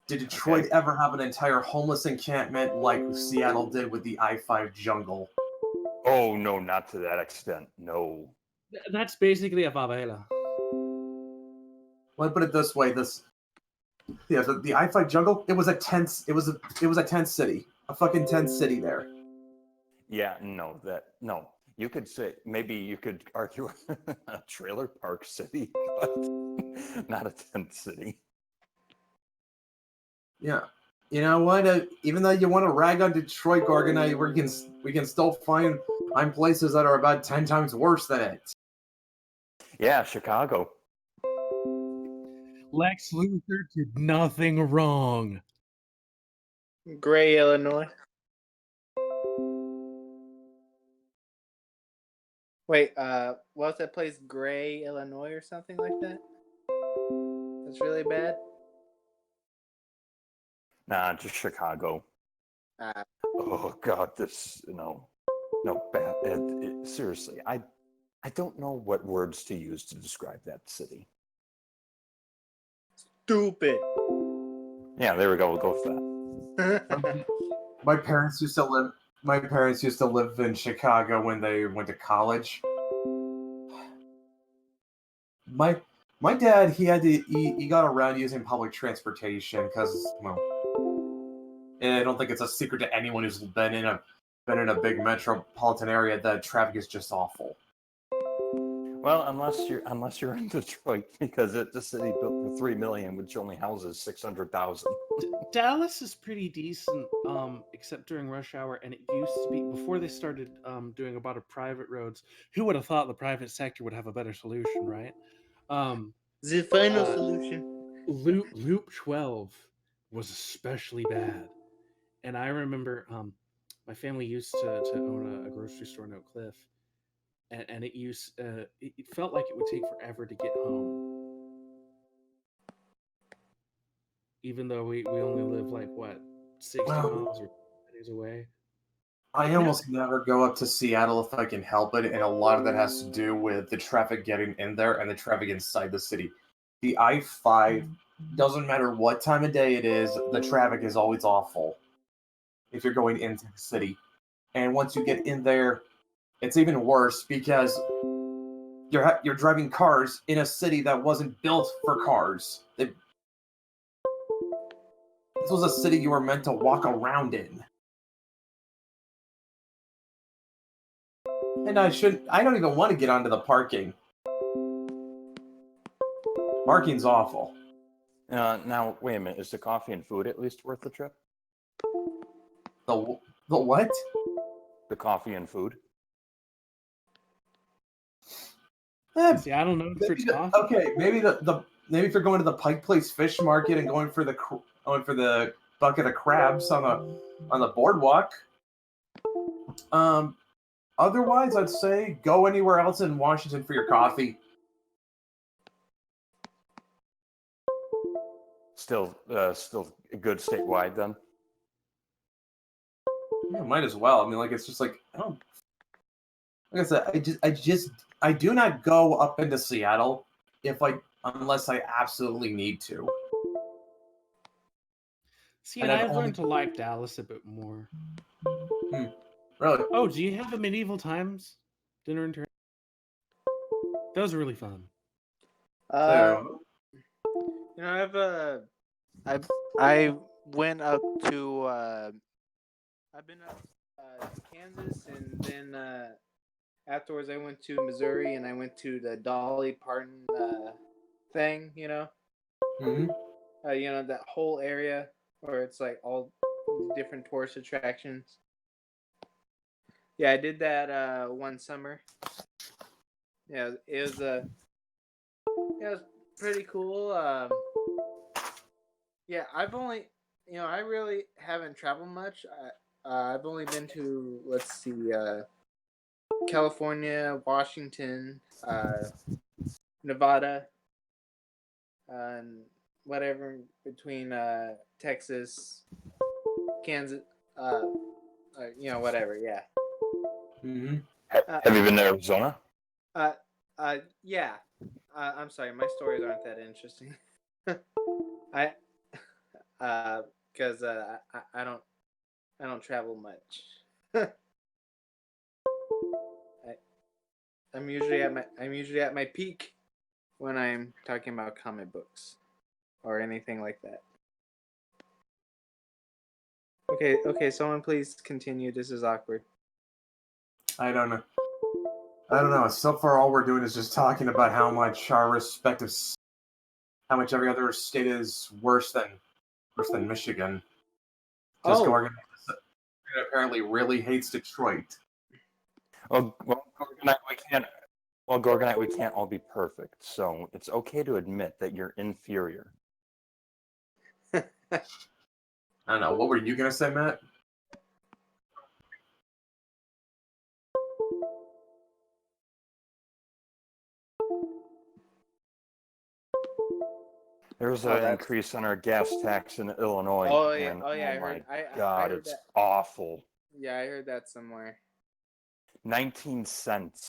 Did Detroit ever have an entire homeless encampment like Seattle did with the I-5 jungle? Oh no, not to that extent. No. That's basically a favela. Let me put it this way: the I-5 jungle. It was a tent city, a fucking tent city there. Yeah, no. You could say maybe you could argue a trailer park city, but not a tent city. Yeah, you know what? Even though you want to rag on Detroit, Gorgonite, we can still find places that are about 10 times worse than it. Yeah, Chicago. Lex Luthor did nothing wrong. Gray, Illinois. Wait, what's that place? Gray, Illinois, or something like that? That's really bad. Nah, just Chicago. Oh God, bad. Seriously, I don't know what words to use to describe that city. Stupid. Yeah, there we go. We'll go with that. My parents used to live in Chicago when they went to college. My dad, he got around using public transportation because, well, and I don't think it's a secret to anyone who's been in a big metropolitan area that traffic is just awful. Well, unless you're in Detroit, because it's a city built for 3 million, which only houses 600,000. Dallas is pretty decent, except during rush hour, and it used to be before they started doing a lot of private roads. Who would have thought the private sector would have a better solution, right? The final solution. Loop 12 was especially bad, and I remember my family used to own a grocery store in Oak Cliff, and it felt like it would take forever to get home, even though we only live like what 60 miles or days away. I almost never go up to Seattle if I can help it, and a lot of that has to do with the traffic getting in there and the traffic inside the city. The I-5, doesn't matter what time of day it is, the traffic is always awful if you're going into the city. And once you get in there, it's even worse because you're driving cars in a city that wasn't built for cars. This was a city you were meant to walk around in. And I don't even want to get onto the parking. Parking's awful. Now, wait a minute. Is the coffee and food at least worth the trip? The what? The coffee and food? See, I don't know if it's coffee. Okay, maybe maybe if you're going to the Pike Place Fish Market and going for the bucket of crabs on the boardwalk. Otherwise, I'd say go anywhere else in Washington for your coffee. Still good statewide then. Yeah, might as well. I mean, like it's just like like I said, I do not go up into Seattle unless I absolutely need to. See, and I've learned to like Dallas a bit more. Really? Oh, do you have a Medieval Times dinner and turn? That was really fun. You know, I went up to I've been up to Kansas, and then afterwards I went to Missouri, and I went to the Dolly Parton thing. Mm-hmm. That whole area where it's like all these different tourist attractions. Yeah, I did that one summer. Yeah, it was pretty cool. Yeah, I really haven't traveled much. I've only been to, let's see, California, Washington, Nevada, and whatever between Texas, Kansas, uh, whatever. Yeah. Mm-hmm. Uh, Have you been to Arizona? yeah. I'm sorry, my stories aren't that interesting. I, because I don't travel much. I, I'm usually at my peak when I'm talking about comic books or anything like that. Okay, someone please continue. This is awkward. I don't know. I don't know. So far, all we're doing is just talking about how much our respective, how much every other state is worse than Michigan. Just Oh, Gorgon apparently really hates Detroit. Well, Gorgonite, we can't. Well, Gorgonite, we can't all be perfect, so it's okay to admit that you're inferior. I don't know. What were you gonna say, Matt? There's oh, an that's. increase on our gas tax in Illinois, Oh yeah, and oh yeah. oh my I God, heard it's that. awful. Yeah, I heard that somewhere. 19 cents.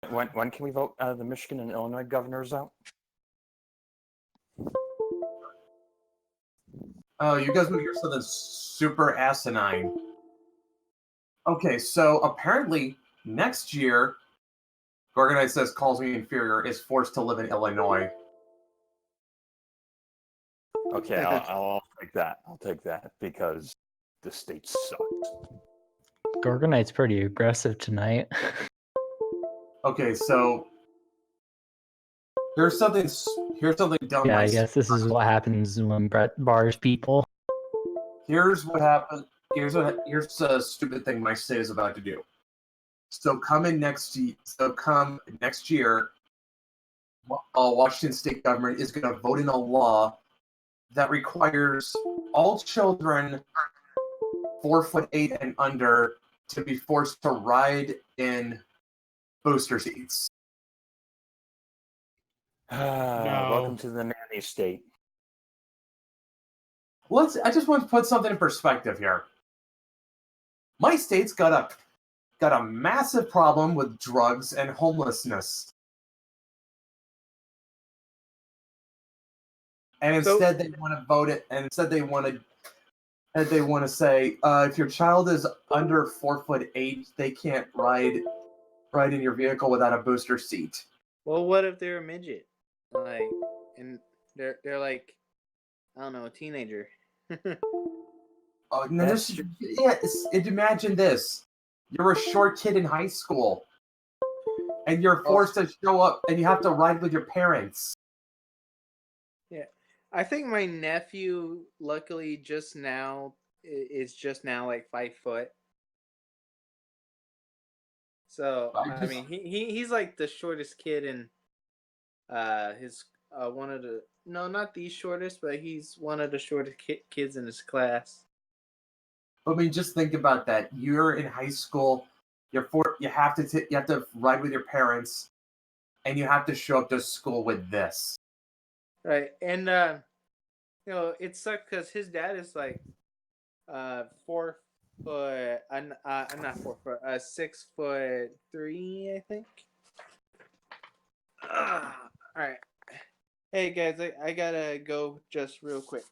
When can we vote the Michigan and Illinois governors out? Oh, you guys want to hear something super asinine? Okay, so apparently next year, Gorgonite says calls me inferior is forced to live in Illinois. Okay, I'll take that. I'll take that because the state sucks. Gorgonite's pretty aggressive tonight. Okay, so here's something dumb. Yeah, I guess this is what happens when Brett bars people. Here's what happened. Here's a stupid thing my state is about to do. So come next year, Washington state government is going to vote in a law that requires all children 4'8" and under to be forced to ride in booster seats. Welcome to the nanny state. I just want to put something in perspective here. My state's got a massive problem with drugs and homelessness. And instead they want to vote it, and instead they want to say if your child is under 4'8", they can't ride in your vehicle without a booster seat. Well, what if they're a midget, like, and they're like, I don't know, a teenager? Oh no! Imagine this: you're a short kid in high school, and you're forced to show up, and you have to ride with your parents. Yeah, I think my nephew, luckily, is just now like 5 foot. So I mean, he's like the shortest kid in his one of the no, not the shortest, but he's one of the shortest kids in his class. I mean, just think about that. You're in high school. You have to ride with your parents, and you have to show up to school with this. Right, and it sucked because his dad is like 4 foot. I'm not 4 foot. 6'3", I think. All right. Hey guys, I gotta go just real quick.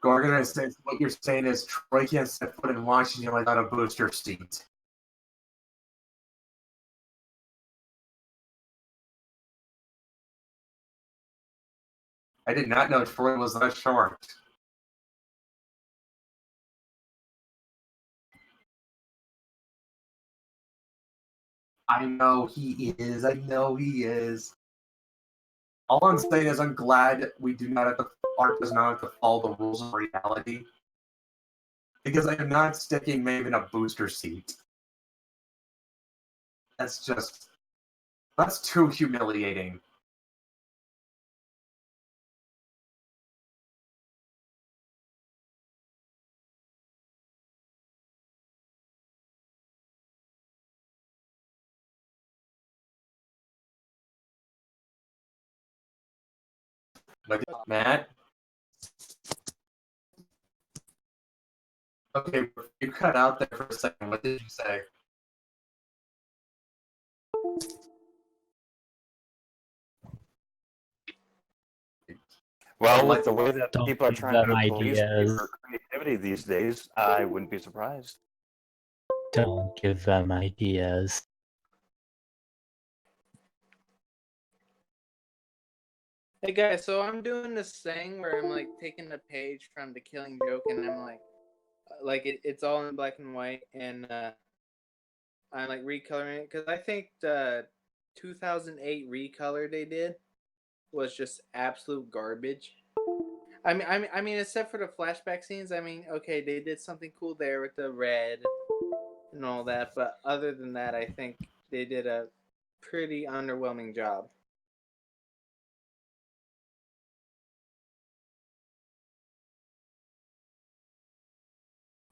Gorgon, what you're saying is Troy can't set foot in Washington without a booster seat. I did not know Troy was that short. I know he is. I know he is. All I'm saying is I'm glad we do not have to, art does not have to follow the rules of reality. Because I am not sticking Maeve in a booster seat. That's too humiliating. Like, Matt? Okay, you cut out there for a second. What did you say? Well, with the way that Don't people are give trying them to police ideas. your creativity these days, I wouldn't be surprised. Don't give them ideas. Hey guys, so I'm doing this thing where I'm like taking a page from The Killing Joke, and I'm like it's all in black and white, and I'm like recoloring it because I think the 2008 recolor they did was just absolute garbage. I mean, except for the flashback scenes. I mean, okay, they did something cool there with the red and all that, but other than that, I think they did a pretty underwhelming job.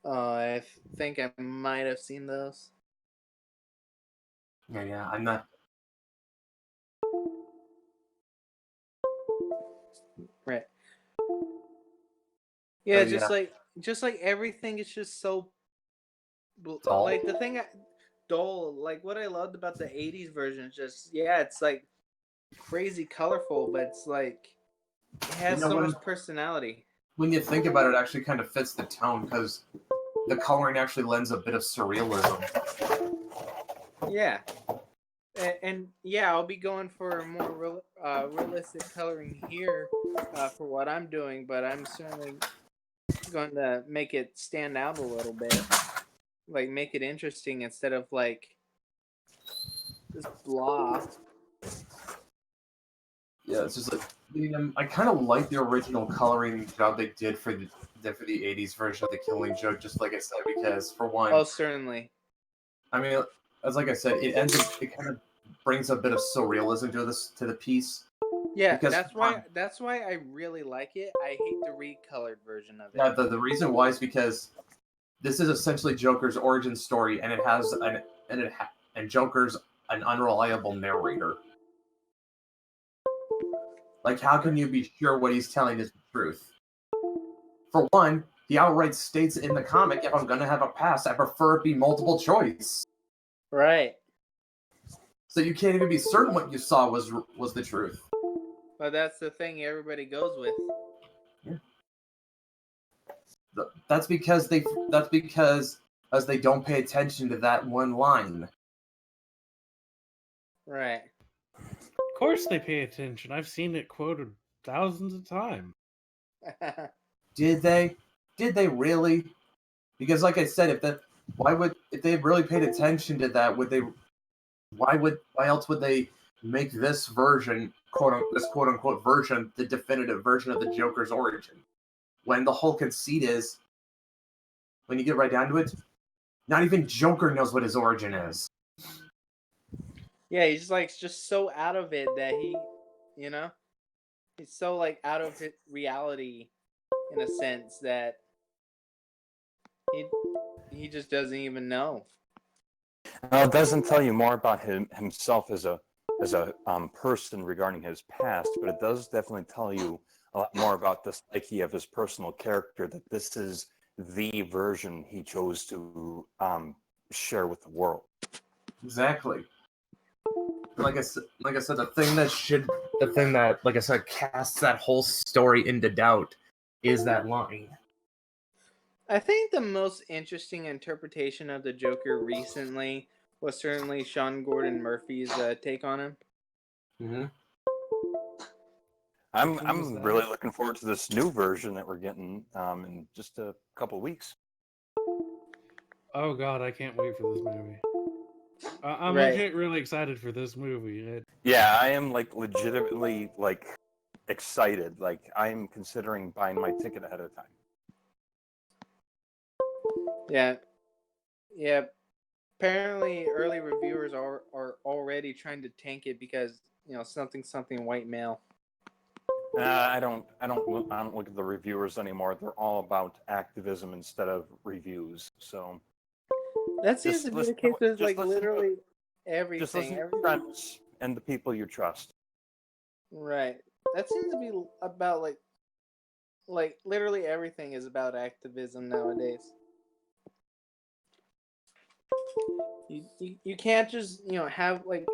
I think I might have seen those. Yeah, I'm not. Right. Yeah, Yeah. just like everything is just so Dull. like the thing dull. Like what I loved about the 80s version is just yeah, it's like crazy colorful, but it's like it has so much personality. When you think about it, it actually kind of fits the tone because the coloring actually lends a bit of surrealism. Yeah. And yeah, I'll be going for more realistic coloring here for what I'm doing, but I'm certainly going to make it stand out a little bit, like make it interesting instead of like this blah. Yeah, it's just like I kind of like the original coloring job they did for the 80s version of the Killing Joke. Just like I said, because for one, Oh, certainly. I mean, as like I said, it kind of brings a bit of surrealism to the piece. Yeah, Because that's why I really like it. I hate the recolored version of it. yeah, the reason why is because this is essentially Joker's origin story, and it has and Joker's an unreliable narrator. Like, how can you be sure what he's telling is the truth? For one, he outright states in the comic, if I'm going to have a pass, I prefer it be multiple choice. Right. So you can't even be certain what you saw was the truth. But that's the thing everybody goes with. Yeah. That's because as they don't pay attention to that one line. Right. Of course they pay attention. I've seen it quoted thousands of times. Did they? Did they really? Because like I said, if they really paid attention to that, why else would they make this version, this quote unquote version, the definitive version of the Joker's origin? When the whole conceit is, when you get right down to it, not even Joker knows what his origin is. Yeah, he's like just so out of it that he's so like out of reality in a sense that he just doesn't even know. Well, it doesn't tell you more about himself as a person regarding his past, but it does definitely tell you a lot more about the psyche of his personal character. That this is the version he chose to share with the world. Exactly. Like I said, the thing that, like I said, casts that whole story into doubt is that line. I think the most interesting interpretation of the Joker recently was certainly Sean Gordon Murphy's take on him. Mm-hmm. I'm really looking forward to this new version that we're getting in just a couple weeks. Oh God, I can't wait for this movie. I'm Right. legit really excited for this movie. Yeah, I am like legitimately like excited. Like I'm considering buying my ticket ahead of time. Yeah. Yeah. Apparently, early reviewers are already trying to tank it because something white male. I don't look at the reviewers anymore. They're all about activism instead of reviews. So That seems to be the case with like literally everything. Just listen to your friends and the people you trust. Right. That seems to be about like literally everything is about activism nowadays. You can't just have like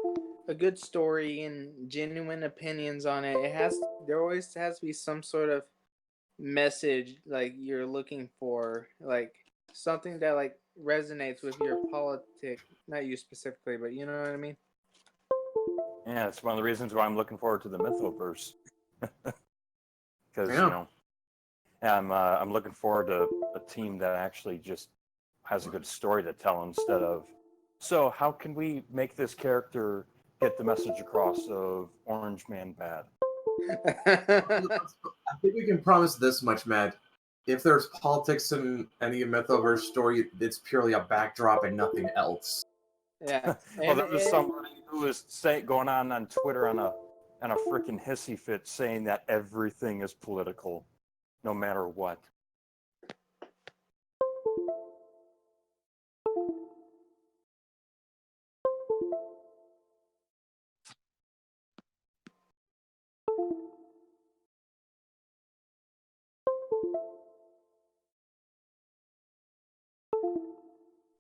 a good story and genuine opinions on it. There always has to be some sort of message like you're looking for, like something that like resonates with your politic, not you specifically, but you know what I mean. Yeah, it's one of the reasons why I'm looking forward to the Mythoverse. Because I'm looking forward to a team that actually just has a good story to tell instead of, so how can we make this character get the message across of Orange Man bad? I think we can promise this much, Matt. If there's politics in any Mythoverse story, it's purely a backdrop and nothing else. Yeah. Well, there was somebody who was going on Twitter on a freaking hissy fit saying that everything is political, no matter what.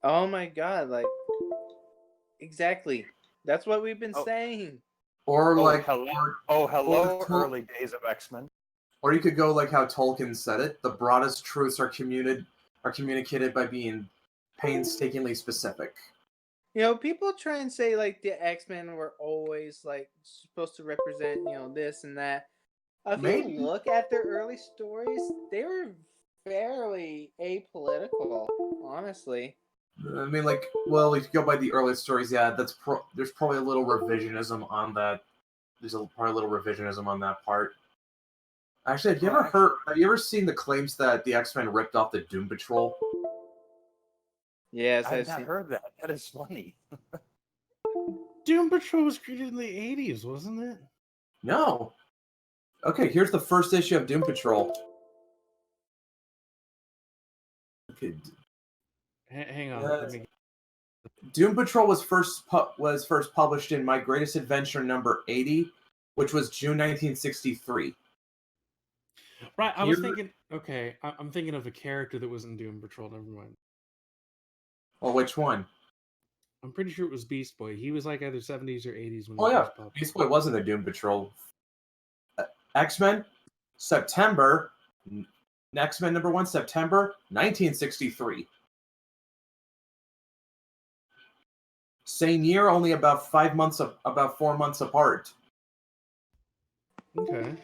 Oh my god, like exactly. That's what we've been saying. Or hello, early days of X-Men. Or you could go like how Tolkien said it: the broadest truths are communicated by being painstakingly specific. People try and say like the X-Men were always like supposed to represent, this and that. If you look at their early stories, they were fairly apolitical, honestly. I mean, like, well, if you go by the early stories, yeah, there's probably a little revisionism on that. There's probably a little revisionism on that part. Actually, have you ever seen the claims that the X-Men ripped off the Doom Patrol? Yes, I've not heard that. That is funny. Doom Patrol was created in the 80s, wasn't it? No. Okay, here's the first issue of Doom Patrol. Okay. Hang on. Doom Patrol was first published in My Greatest Adventure number 80, which was June 1963. Right, I was thinking. Okay, I'm thinking of a character that was in Doom Patrol. Never mind. Well, which one? I'm pretty sure it was Beast Boy. He was like either 70s or 80s when. Oh yeah, Beast Boy wasn't a Doom Patrol. X-Men, September. X-Men number 1, September 1963. Same year, only about 4 months apart. Okay.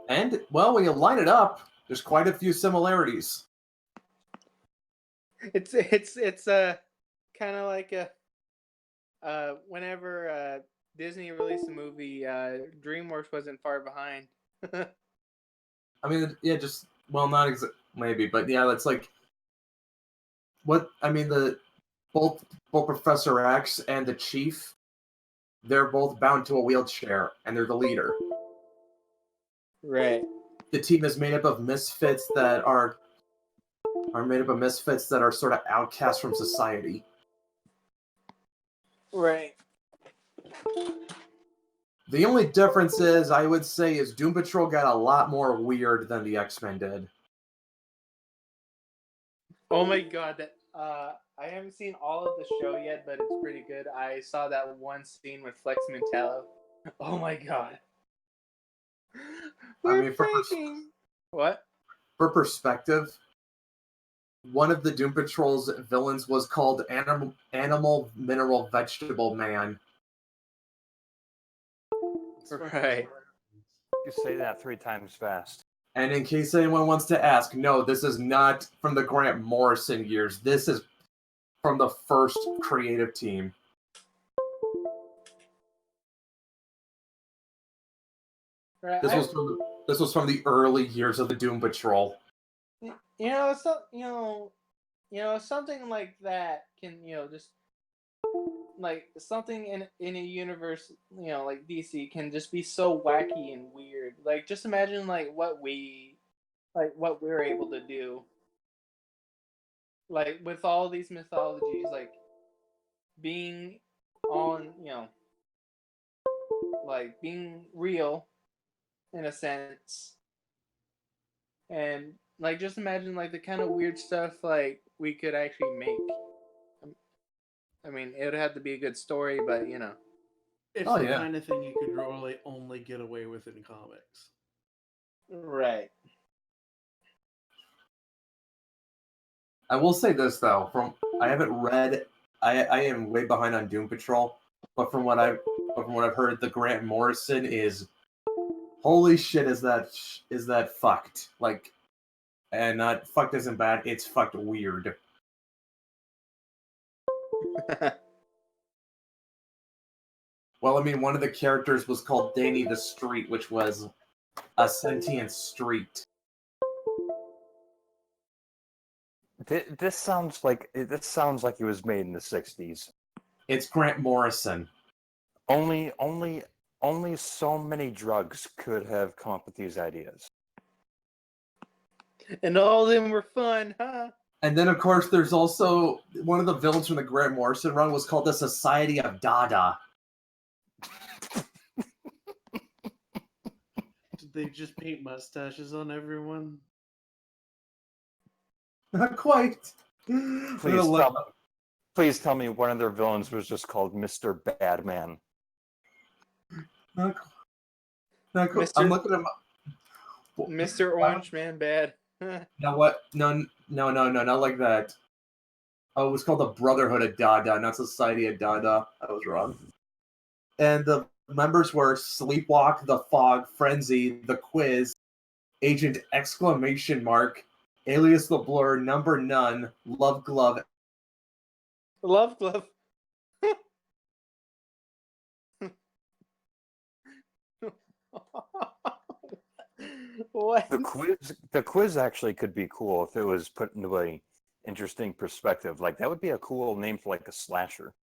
And well, when you line it up, there's quite a few similarities. It's kind of like whenever Disney released a movie, DreamWorks wasn't far behind. I mean, yeah, just not maybe, but yeah, that's like what I mean. Both Professor X and the Chief, they're both bound to a wheelchair, and they're the leader. Right. The team is made up of misfits that are sort of outcasts from society. Right. The only difference is, I would say, is Doom Patrol got a lot more weird than the X-Men did. Oh my god, that I haven't seen all of the show yet, but it's pretty good. I saw that one scene with Flex Mentallo. Oh my god. What? For perspective, one of the Doom Patrol's villains was called Animal Mineral Vegetable Man. Right. You say that 3 times fast. And in case anyone wants to ask, no, this is not from the Grant Morrison years. This is from the first creative team. Right. This was from the early years of the Doom Patrol. Something like that can, just like something in a universe, like DC can just be so wacky and weird. Like, just imagine what we're able to do, like with all these mythologies, like being on, like being real in a sense, and like just imagine like the kind of weird stuff like we could actually make. I mean, it would have to be a good story, but It's the kind of thing you could really only get away with in comics. Right. I will say this though, I haven't read. I am way behind on Doom Patrol, but from what I've heard, the Grant Morrison is holy shit. Is that fucked? Like, and not fucked isn't bad. It's fucked weird. Well, I mean, one of the characters was called Danny the Street, which was a sentient street. This sounds like it was made in the 60s. It's Grant Morrison. Only so many drugs could have come up with these ideas. And all of them were fun, huh? And then, of course, there's also one of the villains from the Grant Morrison run was called the Society of Dada. Did they just paint mustaches on everyone? Not quite. Please tell me one of their villains was just called Mr. Badman. Not quite. I'm looking at Mr. Orange Man Bad. No, what? No, not like that. Oh, it was called the Brotherhood of Dada, not Society of Dada. I was wrong. And the members were Sleepwalk, the Fog, Frenzy, the Quiz, Agent Exclamation Mark, Alias the Blur, Number None, Love Glove. Love Glove. What? The quiz actually could be cool if it was put into a interesting perspective. Like, that would be a cool name for like a slasher.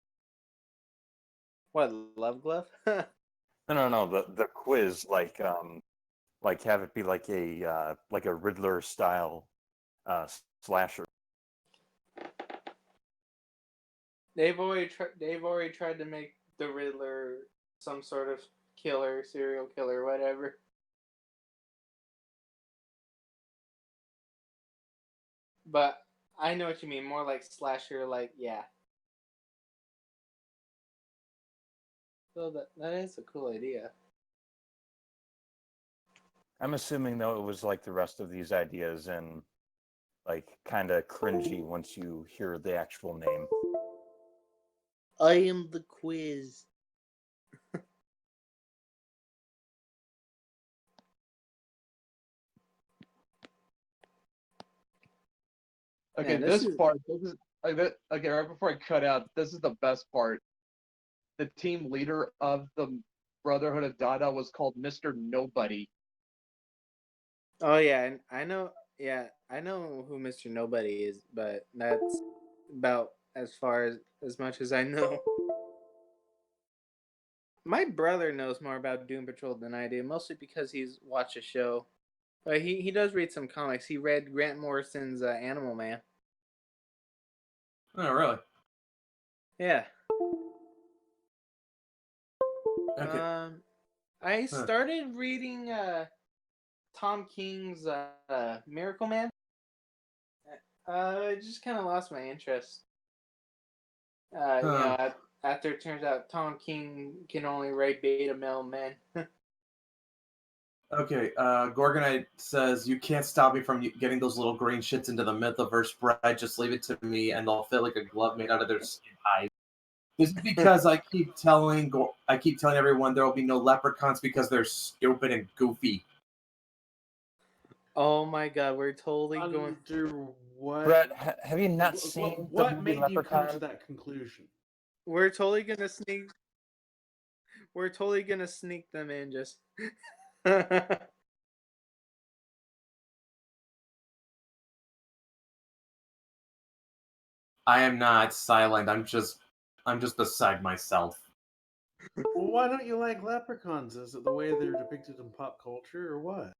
What, Love Glove? No. The quiz, like have it be like a Riddler style slasher. They've already tried to make the Riddler some sort of killer, serial killer, whatever. But I know what you mean. More like slasher, like, yeah. So that is a cool idea. I'm assuming though it was like the rest of these ideas and like kind of cringy once you hear the actual name. I am the quiz. Okay, Man, this is like that. Okay, right before I cut out, this is the best part. The team leader of the Brotherhood of Dada was called Mr. Nobody. Oh yeah, I know. Yeah, I know who Mr. Nobody is, but that's about as far as much as I know. My brother knows more about Doom Patrol than I do, mostly because he's watched a show. But he does read some comics. He read Grant Morrison's Animal Man. Oh, really? Yeah. Okay. I started reading Tom King's Miracle Man. I just kind of lost my interest. After it turns out Tom King can only write beta male men. Okay, Gorgonite says, you can't stop me from getting those little green shits into the Mythoverse bread. Just leave it to me, and they'll fit like a glove made out of their skin eyes. This is because I keep telling everyone there will be no leprechauns because they're stupid and goofy. Oh my god, we're totally going. Under what? Brett, have you not seen the What movie made you come to Leprechaun? that conclusion? We're totally gonna sneak. We're totally gonna sneak them in. Just. I am not silent. I'm just beside myself. Well, why don't you like leprechauns? Is it the way they're depicted in pop culture, or what?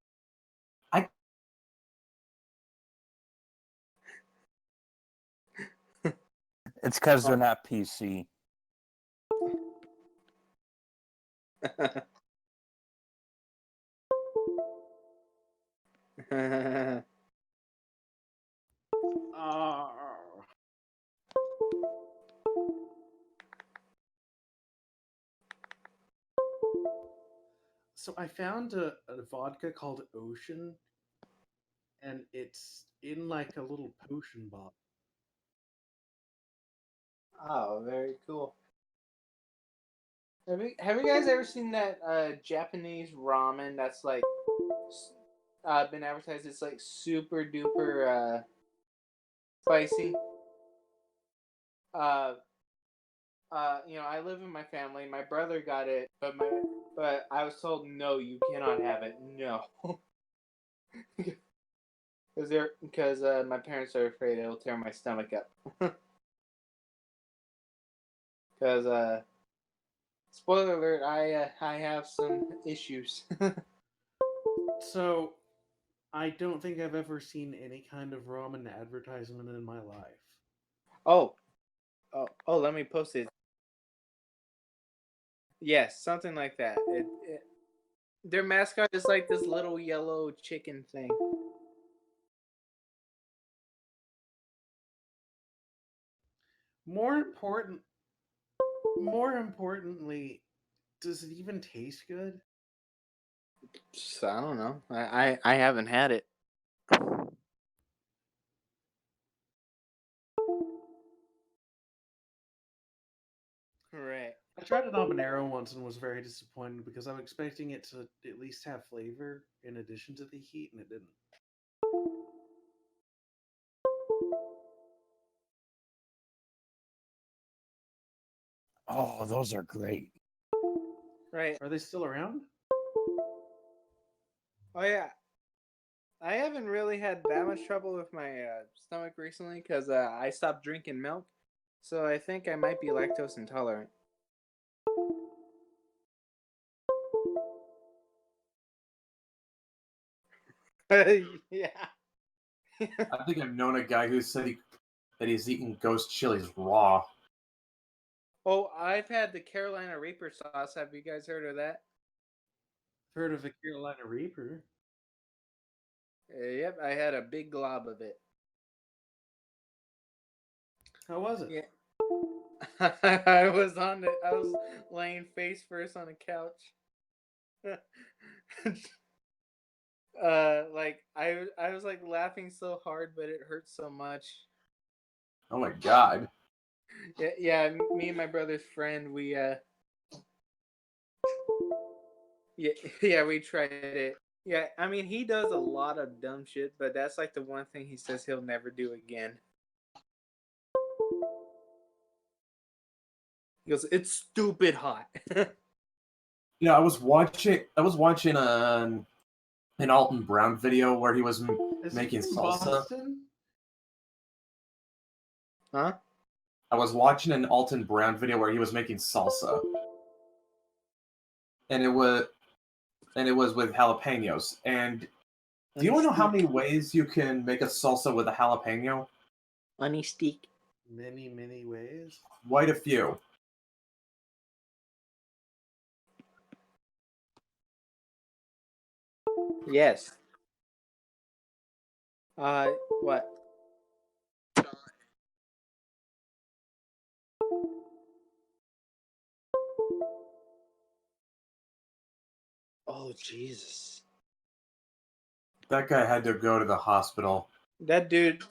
It's because they're not PC. So I found a vodka called Ocean, and it's in like a little potion bottle. Oh, very cool. Have you guys ever seen that Japanese ramen that's like been advertised? It's like super duper spicy. I live with my family. My brother got it, but I was told no, you cannot have it. No, because my parents are afraid it'll tear my stomach up. Because spoiler alert, I have some issues. So I don't think I've ever seen any kind of ramen advertisement in my life. Oh, let me post it. Yes, something like that. Their mascot is like this little yellow chicken thing. More important, more importantly, does it even taste good? So, I don't know. I haven't had it. Right. I tried an habanero once and was very disappointed because I was expecting it to at least have flavor in addition to the heat, and it didn't. Oh, those are great. Right. Are they still around? Oh yeah. I haven't really had that much trouble with my stomach recently because I stopped drinking milk, so I think I might be lactose intolerant. Yeah. I think I've known a guy who said that he's eating ghost chilies raw. Oh, I've had the Carolina Reaper sauce. Have you guys heard of that? Heard of a Carolina Reaper? Yep, I had a big glob of it. How was it? Yeah. I was laying face first on a couch. Like I was like laughing so hard, but it hurt so much. Oh my god. Yeah, me and my brother's friend, yeah, we tried it. Yeah, I mean, he does a lot of dumb shit, but that's like the one thing he says he'll never do again. He goes, "It's stupid hot." I was watching an Alton Brown video where he was Is he making from salsa. Boston? Huh? I was watching an Alton Brown video where he was making salsa, and it was with jalapenos. And do you want to know how many ways you can make a salsa with a jalapeno? Honey steak. Many, many ways. Quite a few. Yes. What? Oh, Jesus. That guy had to go to the hospital. That dude.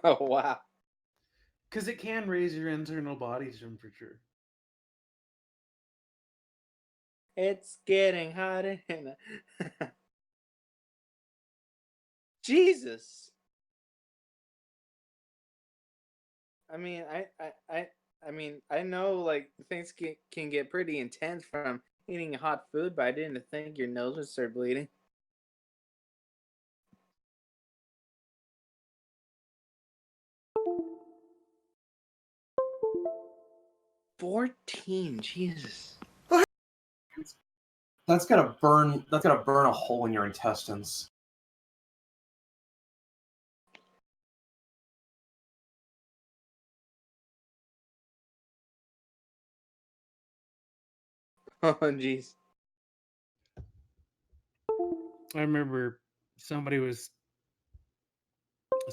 Oh wow. Because it can raise your internal body temperature. It's getting hot in Jesus. I mean, I mean, I know like things can get pretty intense from eating hot food, but I didn't think your nose would start bleeding. 14, Jesus. That's gonna burn. That's gonna burn a hole in your intestines. Oh, jeez. I remember somebody was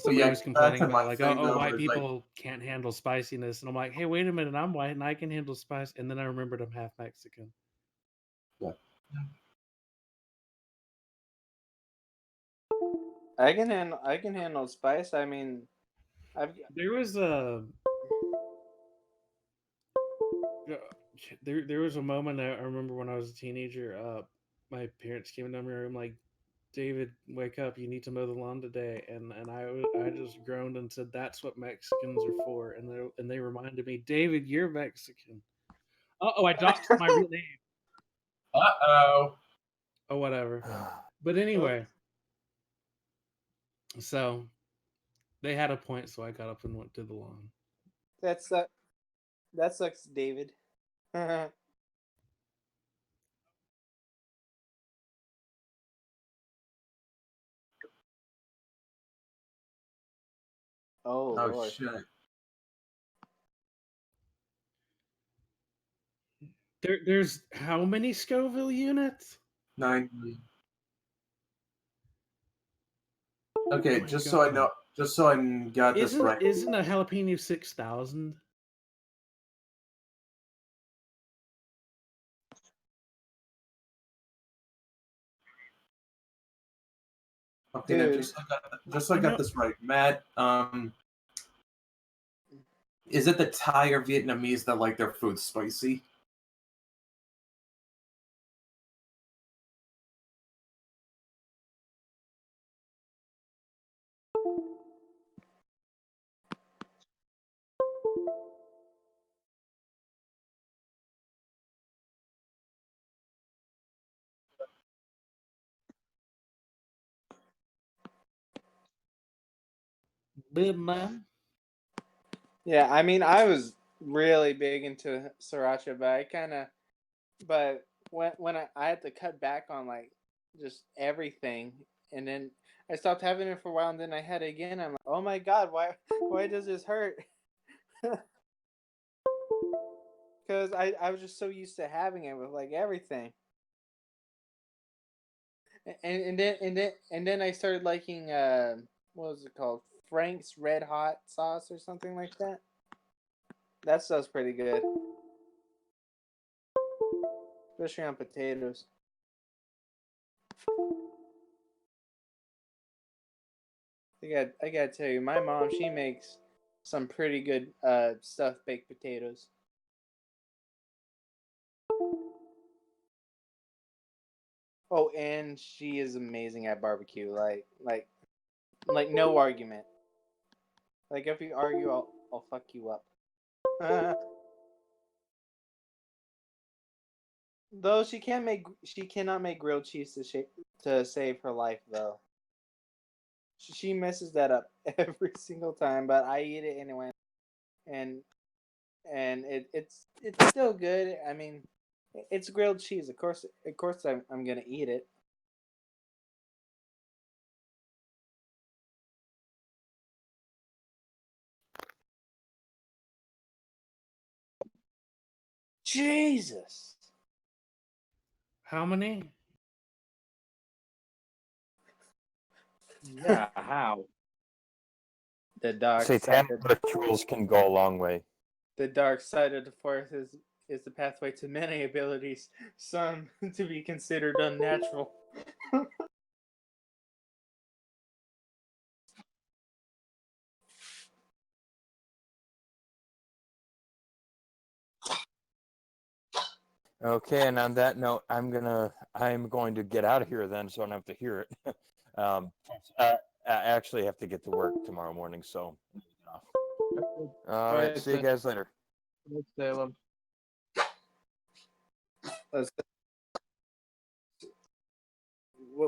But yeah, back complaining to about my like, thing oh, though, white is like, people can't handle spiciness, and I'm like, hey, wait a minute, I'm white and I can handle spice, and then I remembered I'm half Mexican. yeah. I can handle spice. I mean, I've There was a there was a moment I remember when I was a teenager. My parents came into my room like, David, wake up! You need to mow the lawn today. And I just groaned and said, "That's what Mexicans are for." And they reminded me, David, you're Mexican. Oh, I doxed my real name. Uh-oh. Oh, whatever. But anyway, so they had a point, so I got up and went to the lawn. that's that sucks, David. Oh Oh Lord. shit. There's how many Scoville units? 90. Oh Okay, my just so I know, god! just so I got this right. Isn't a jalapeno 6,000? Okay, now Dude. just so I You got know, this right, Matt. Is it the Thai or Vietnamese that like their food spicy? big man. Yeah, I mean, I was really big into sriracha, but I kind of, but when I had to cut back on like just everything, and then I stopped having it for a while, and then I had it again. I'm like, oh my god, why does this hurt? Because I was just so used to having it with like everything, and then I started liking what was it called, Frank's Red Hot sauce or something like that. That stuff's pretty good, especially on potatoes. I gotta tell you, my mom, she makes some pretty good stuffed baked potatoes. Oh, and she is amazing at barbecue. Like no argument. Like if you argue, I'll fuck you up. Though she cannot make grilled cheese to save her life though. She messes that up every single time, but I eat it anyway, and it's still good. I mean, it's grilled cheese. Of course, I'm gonna eat it. Jesus. How many? Yeah, how? The dark side Satanic of rituals can go a long way. the dark side of the force is the pathway to many abilities, some to be considered unnatural. Okay, and on that note, I'm going to get out of here then, so I don't have to hear it. um, I actually have to get to work tomorrow morning, so. All right, see you guys later. Salem.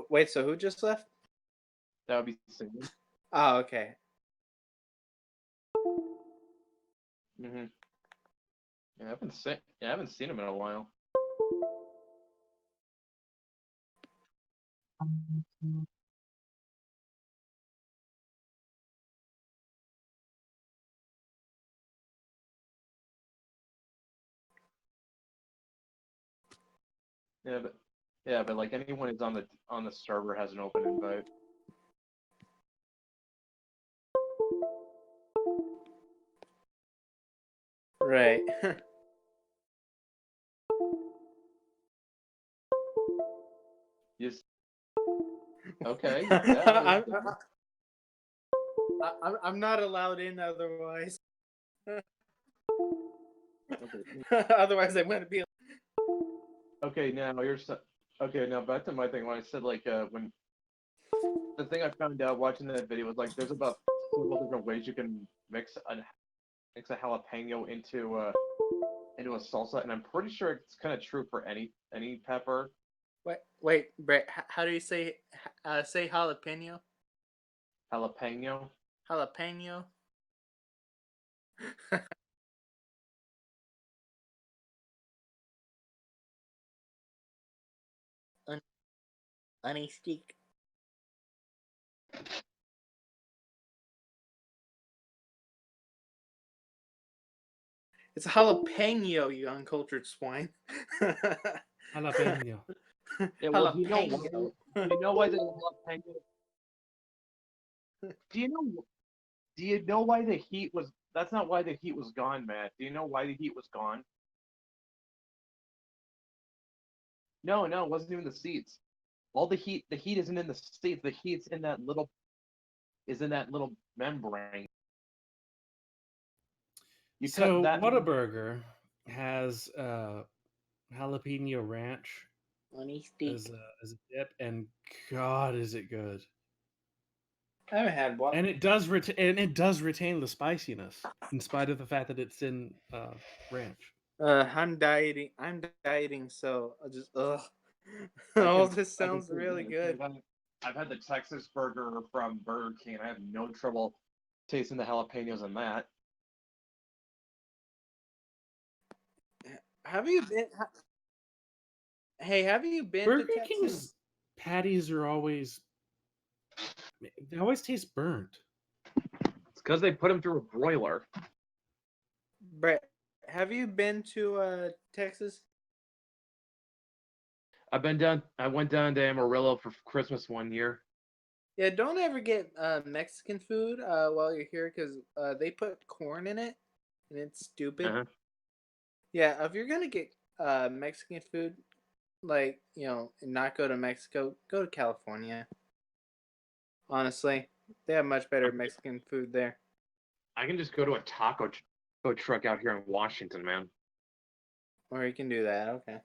Wait, so who just left? That would be Salem. Oh, okay. Mm-hmm. Yeah, I haven't seen him in a while. But like anyone who's on the server has an open invite. Right. Yes. Okay. Yeah. I'm not allowed in otherwise. Okay. Otherwise, I wouldn't be. Okay. Now back to my thing when I said like when the thing I found out watching that video was like there's about several different ways you can mix a jalapeno into a salsa, and I'm pretty sure it's kind of true for any pepper. Wait, Brett. How do you say jalapeno? Jalapeno. Jalapeno. Honey stick. It's a jalapeno, you uncultured swine. Jalapeno. Yeah, well, Jalapeno. do you know why the jalapeno? Do you know? Do you know why the heat was? That's not why the heat was gone, Matt. Do you know why the heat was gone? No, it wasn't even the seeds. All the heat isn't in the seeds. The heat's in that little, membrane. You cut So that. Whataburger has jalapeno ranch Honey stick. as a dip, and God, is it good! I haven't had one. And it does retain the spiciness in spite of the fact that it's in ranch. I'm dieting. So I just I All can. this I can sounds really prove it. good. I've had the Texas burger from Burger King. I have no trouble tasting the jalapenos in that. Have you been? Hey, have you been to Burger Texas? King's patties are they always taste burnt. It's because they put them through a broiler. Brett, have you been to Texas? I went down to Amarillo for Christmas one year. Yeah, don't ever get Mexican food while you're here because they put corn in it, and it's stupid. Uh-huh. Yeah, if you're gonna get Mexican food, like and not go to Mexico, go to California. Honestly, they have much better Mexican food there. I can just go to a taco truck out here in Washington, man. Or you can do that. Okay.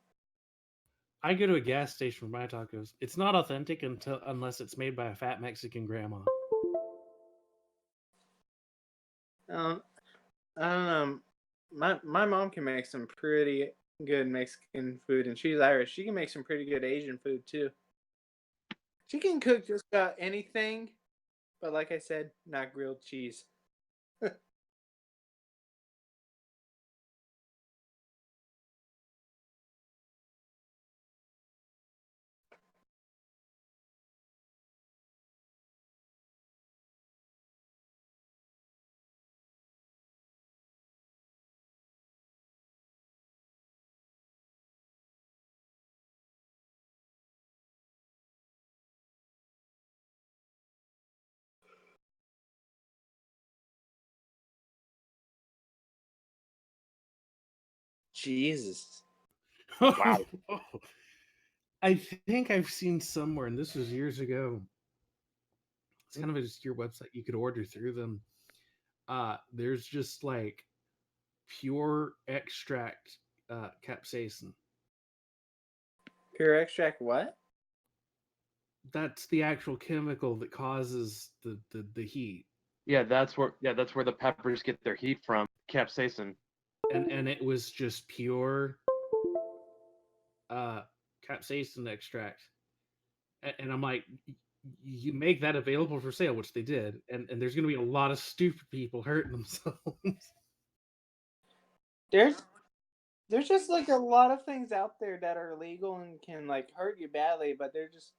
I go to a gas station for my tacos. It's not authentic unless it's made by a fat Mexican grandma. I don't know. My mom can make some pretty good Mexican food, and she's Irish. She can make some pretty good Asian food too. She can cook just about anything, but like I said, not grilled cheese. Jesus. Wow. I think I've seen somewhere, and this was years ago. It's kind of a obscure website. You could order through them. There's just like pure extract capsaicin Pure extract what? That's the actual chemical that causes the heat. Yeah, that's where the peppers get their heat from. Capsaicin. And it was just pure capsaicin extract. And I'm like, you make that available for sale, which they did, and there's going to be a lot of stupid people hurting themselves. There's just like a lot of things out there that are illegal and can like hurt you badly, but they're just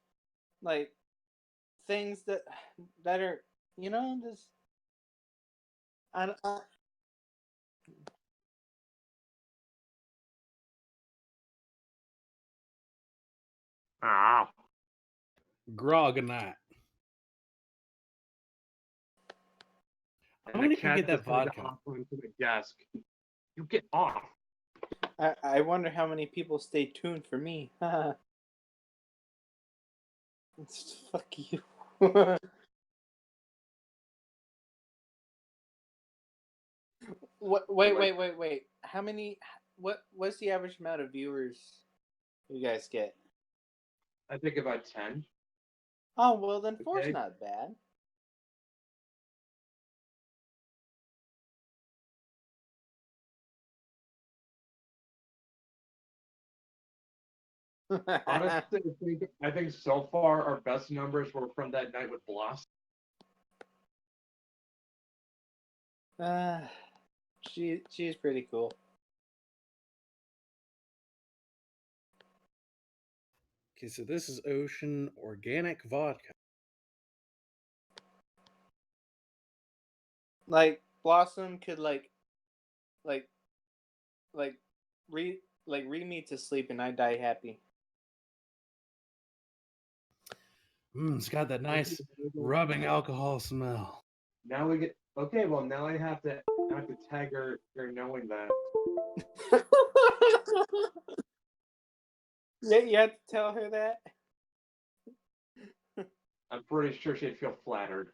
like things that are just I Ah. Grog and that. I'm And the going to go cat get that decided to vodka. hop onto the desk. You get off. I wonder how many people stay tuned for me. Fuck you. Wait. How many? What's the average amount of viewers you guys get? I think about 10. Oh well, then four's Okay. not bad. Honestly, I think so far our best numbers were from that night with Blossom. She's pretty cool. Okay, so this is Ocean Organic Vodka. Like Blossom could like like read me to sleep and I die happy. It's got that nice rubbing alcohol smell. Now we get okay. Well, now I have to tag her knowing that. Yeah, you have to tell her that. I'm pretty sure she'd feel flattered.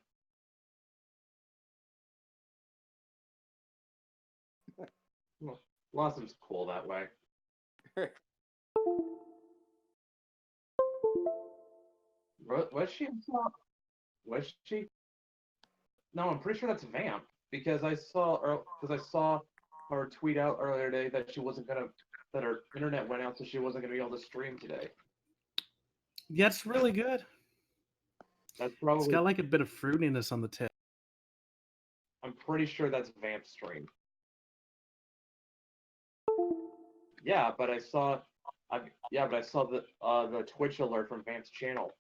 Well, Blossom's cool that way. Was she? Was she? No, I'm pretty sure that's Vamp because I saw her tweet out earlier today that she wasn't gonna that her internet went out, so she wasn't gonna be able to stream today. Yeah, it's really good. That's It's probably. got like a bit of fruitiness on the tip. I'm pretty sure that's Vamp's stream. Yeah, but I saw the Twitch alert from Vamp's channel.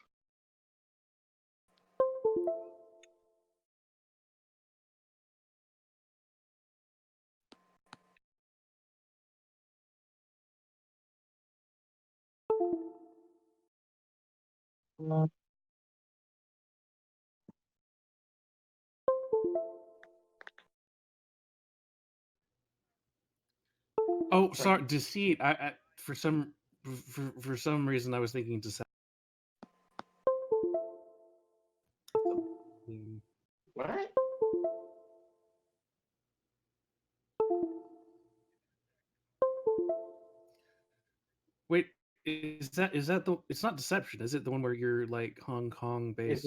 Oh, sorry, Deceit. I for some reason I was thinking Deceit. What? Wait, is that the? It's not Deception, is it? The one where you're like Hong Kong based?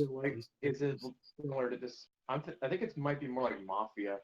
Is it similar to this? I think it might be more like Mafia.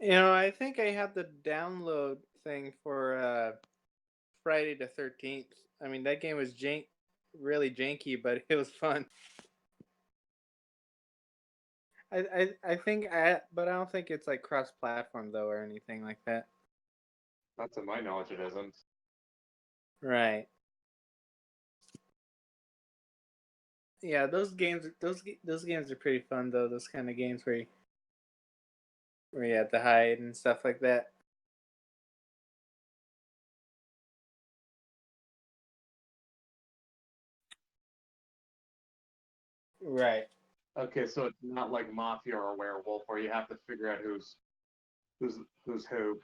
I think I have the download thing for Friday the 13th. I mean, that game was really janky, but it was fun. I think but I don't think it's like cross-platform though or anything like that. Not to my knowledge, it isn't. Right. Yeah, those games are pretty fun though. Those kind of games where you have to hide and stuff like that. Right. Okay, so it's not like Mafia or Werewolf where you have to figure out who's who.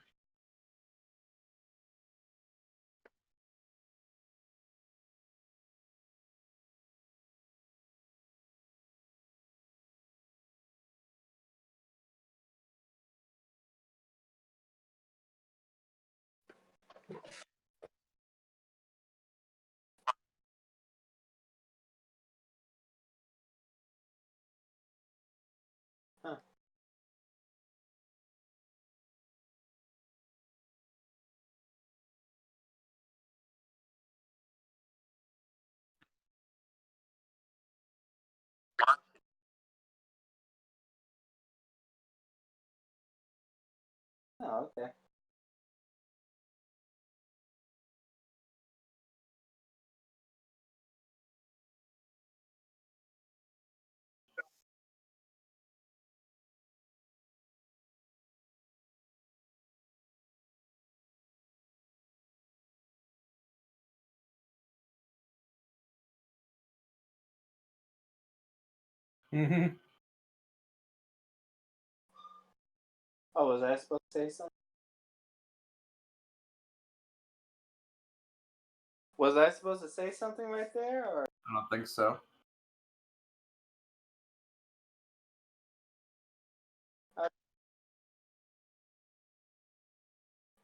Huh. Oh, okay. Mm-hmm. Oh, was I supposed to say something? Was I supposed to say something right there, or? I don't think so.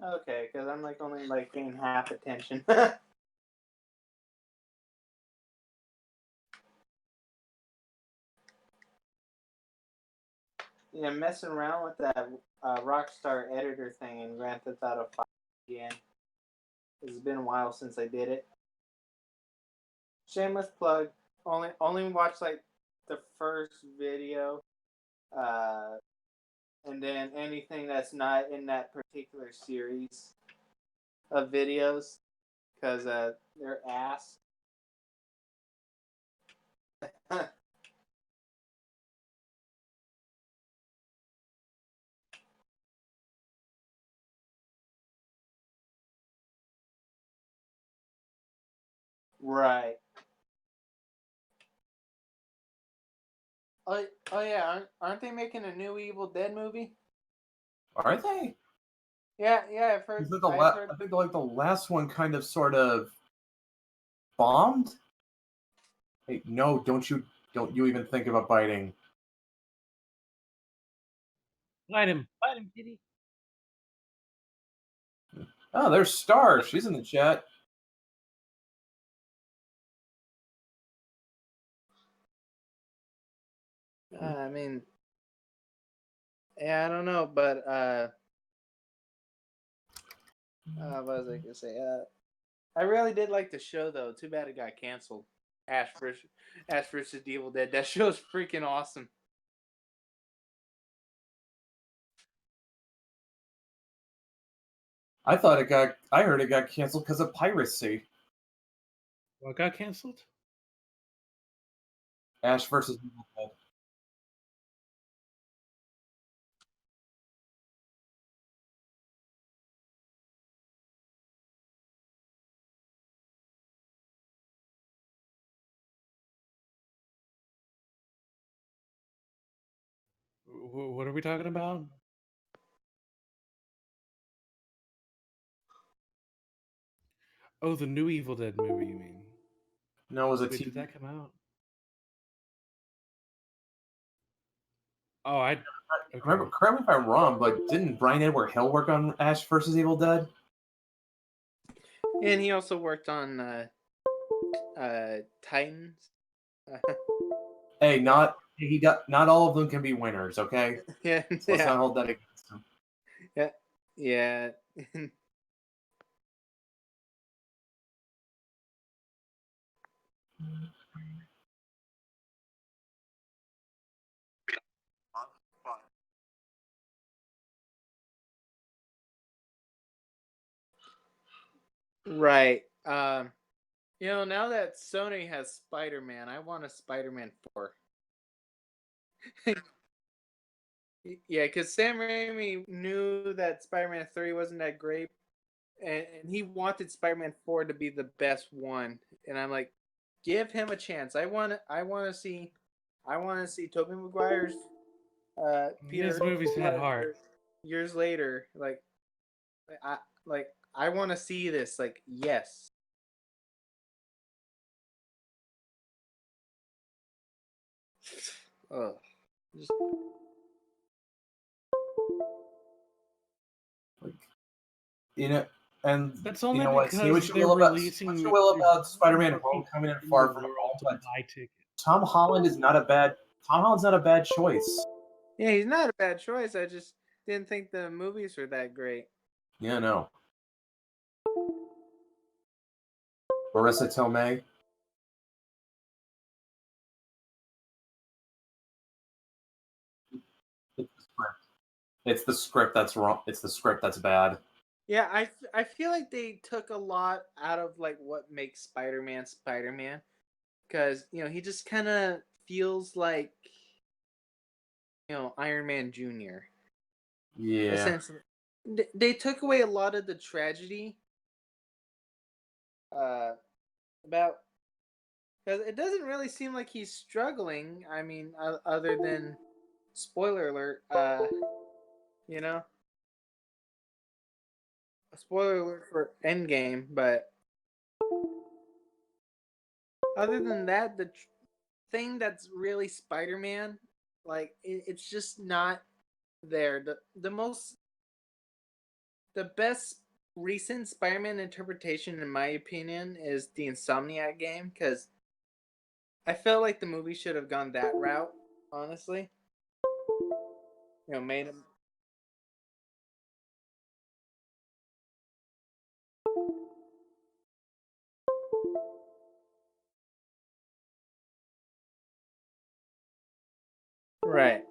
Okay, because I'm like only like paying half attention. Yeah, messing around with that Rockstar editor thing in Grand Theft Auto 5 again. It's been a while since I did it. Shameless plug. Only watched like the first video, uh, and then anything that's not in that particular series of videos, because they're ass. Right. Oh yeah, aren't they making a new Evil Dead movie? Are they? Yeah, I've heard. I've heard. I think like the last one kind of sort of bombed. Hey, no, don't you even think about biting. Bite him, kitty. Oh, there's Star. She's in the chat. I mean, yeah, I don't know, but what was I gonna say? I really did like the show though. Too bad it got canceled. Ash versus the Evil Dead. That show's freaking awesome. I heard it got canceled because of piracy. What got canceled? Ash versus Evil Dead. What are we talking about? Oh, the new Evil Dead movie, you mean? No, it was a Wait, TV. did that come out? Oh, I okay. Remember, correct me if I'm wrong, but didn't Brian Edward Hill work on Ash versus Evil Dead? And he also worked on Titans. Hey, not all of them can be winners, okay? Yeah, So let's not hold that against him. yeah. Right. Now that Sony has Spider-Man, I want a Spider-Man 4. Yeah, because Sam Raimi knew that Spider-Man 3 wasn't that great, and he wanted Spider-Man 4 to be the best one. And I'm like, give him a chance. I want to see I want to see Tobey Maguire's Peter His movies had Parker heart. years later. I I want to see this. Like, yes. Oh, just You know, and That's you only know what? Say because what you they're will about releasing Spider-Man: more people Homecoming and in Far the From world Home, to but buy tickets. Tom Holland's not a bad choice. yeah, he's not a bad choice. I just didn't think the movies were that great. Yeah, no. Marissa Tomei. It's the script. It's the script that's wrong. It's the script that's bad. Yeah, I feel like they took a lot out of like what makes Spider-Man Spider-Man, because he just kind of feels like Iron Man Jr. Yeah. Essentially, they took away a lot of the tragedy uh, about, because it doesn't really seem like he's struggling. I mean, other than spoiler alert, you know, a spoiler alert for Endgame, but other than that, the thing that's really Spider-Man, like it's just not there. The best recent Spider-Man interpretation, in my opinion, is the Insomniac game, because I felt like the movie should have gone that route. Honestly, made him right.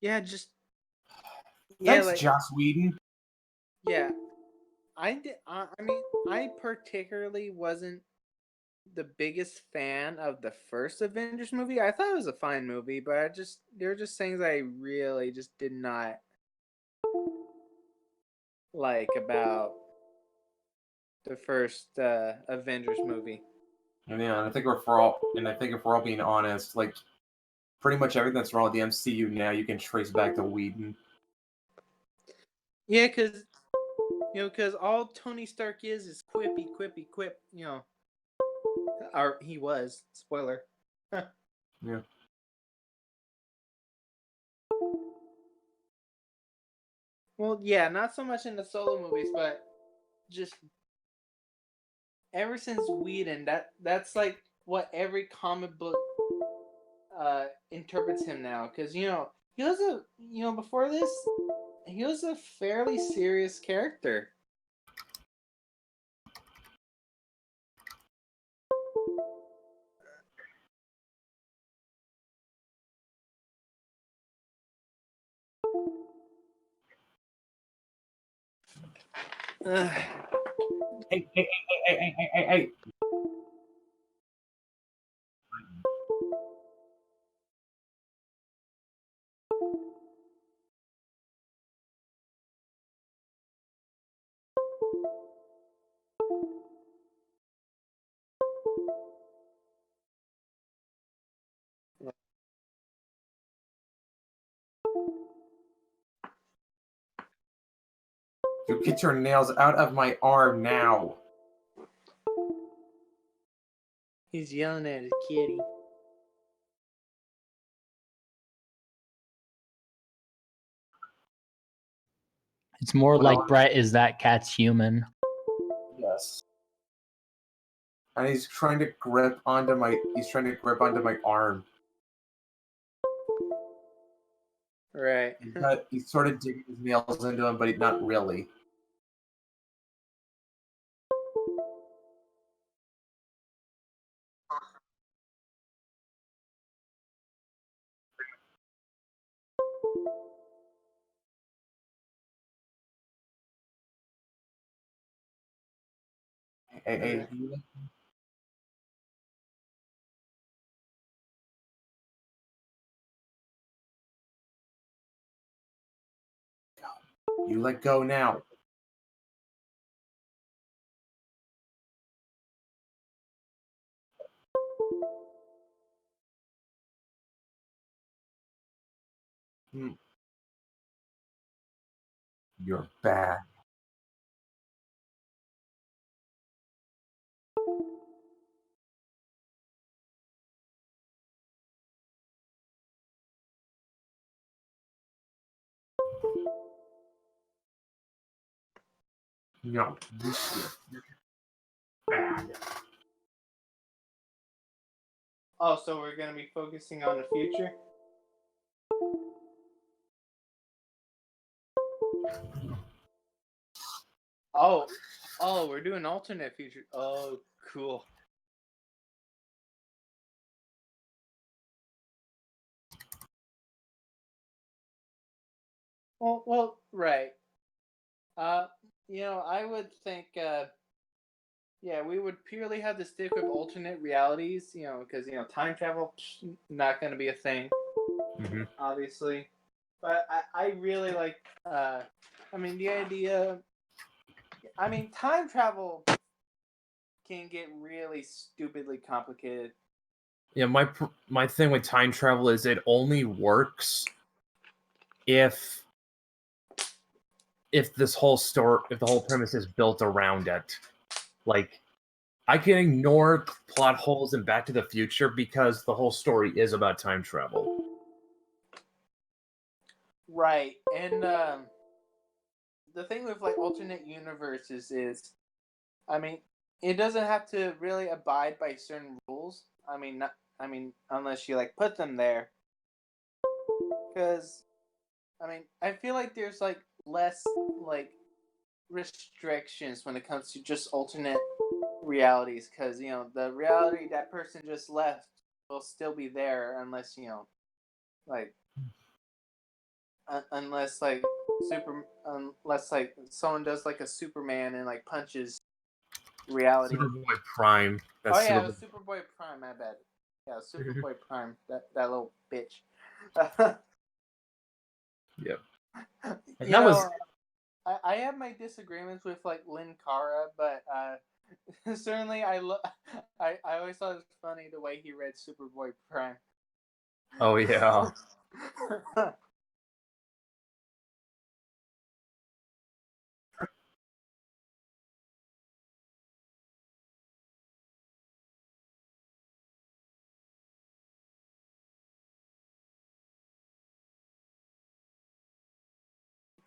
Yeah, just yeah, Thanks, like Joss Whedon. yeah. I did. I mean, I particularly wasn't the biggest fan of the first Avengers movie. I thought it was a fine movie, but there were just things I really just did not like about the first Avengers movie. And yeah, and I think if we're all being honest, like pretty much everything that's wrong with the MCU now, you can trace back to Whedon. Yeah, because all Tony Stark is quippy, quippy, quip. Or he was. Spoiler. Yeah. Well, yeah, not so much in the solo movies, but just ever since Whedon, that's like what every comic book interprets him now. Because he was before this, he was a fairly serious character. Ugh. Hey. You get your nails out of my arm now. He's yelling at his kitty. It's more Well, like Brett is that cat's human. yes. And he's trying to grip onto my arm. Right. He's sort of digging his nails into him, but not really. Hey, you let go now. You're bad. No, you're bad. Oh, so we're gonna be focusing on the future. Oh, we're doing alternate future. Oh, cool. Well, right. Uh, I would think, yeah, we would purely have to stick with alternate realities, because time travel not going to be a thing, obviously. But I really like, the idea. Time travel can get really stupidly complicated. Yeah, my thing with time travel is it only works if this whole story, if the whole premise is built around it. Like, I can ignore plot holes in Back to the Future because the whole story is about time travel. Right, and the thing with like alternate universes is, it doesn't have to really abide by certain rules. Not, unless you like put them there, because I feel like there's like less like restrictions when it comes to just alternate realities, because the reality that person just left will still be there unless like unless like unless like someone does like a Superman and like punches reality. Superboy Prime. Oh yeah, it was Superboy Prime. My bad. Yeah, Superboy Prime. That little bitch. Yep. And You that know, was I have my disagreements with like Lynn Cara, but certainly I always thought it was funny the way he read Superboy Prime. oh yeah.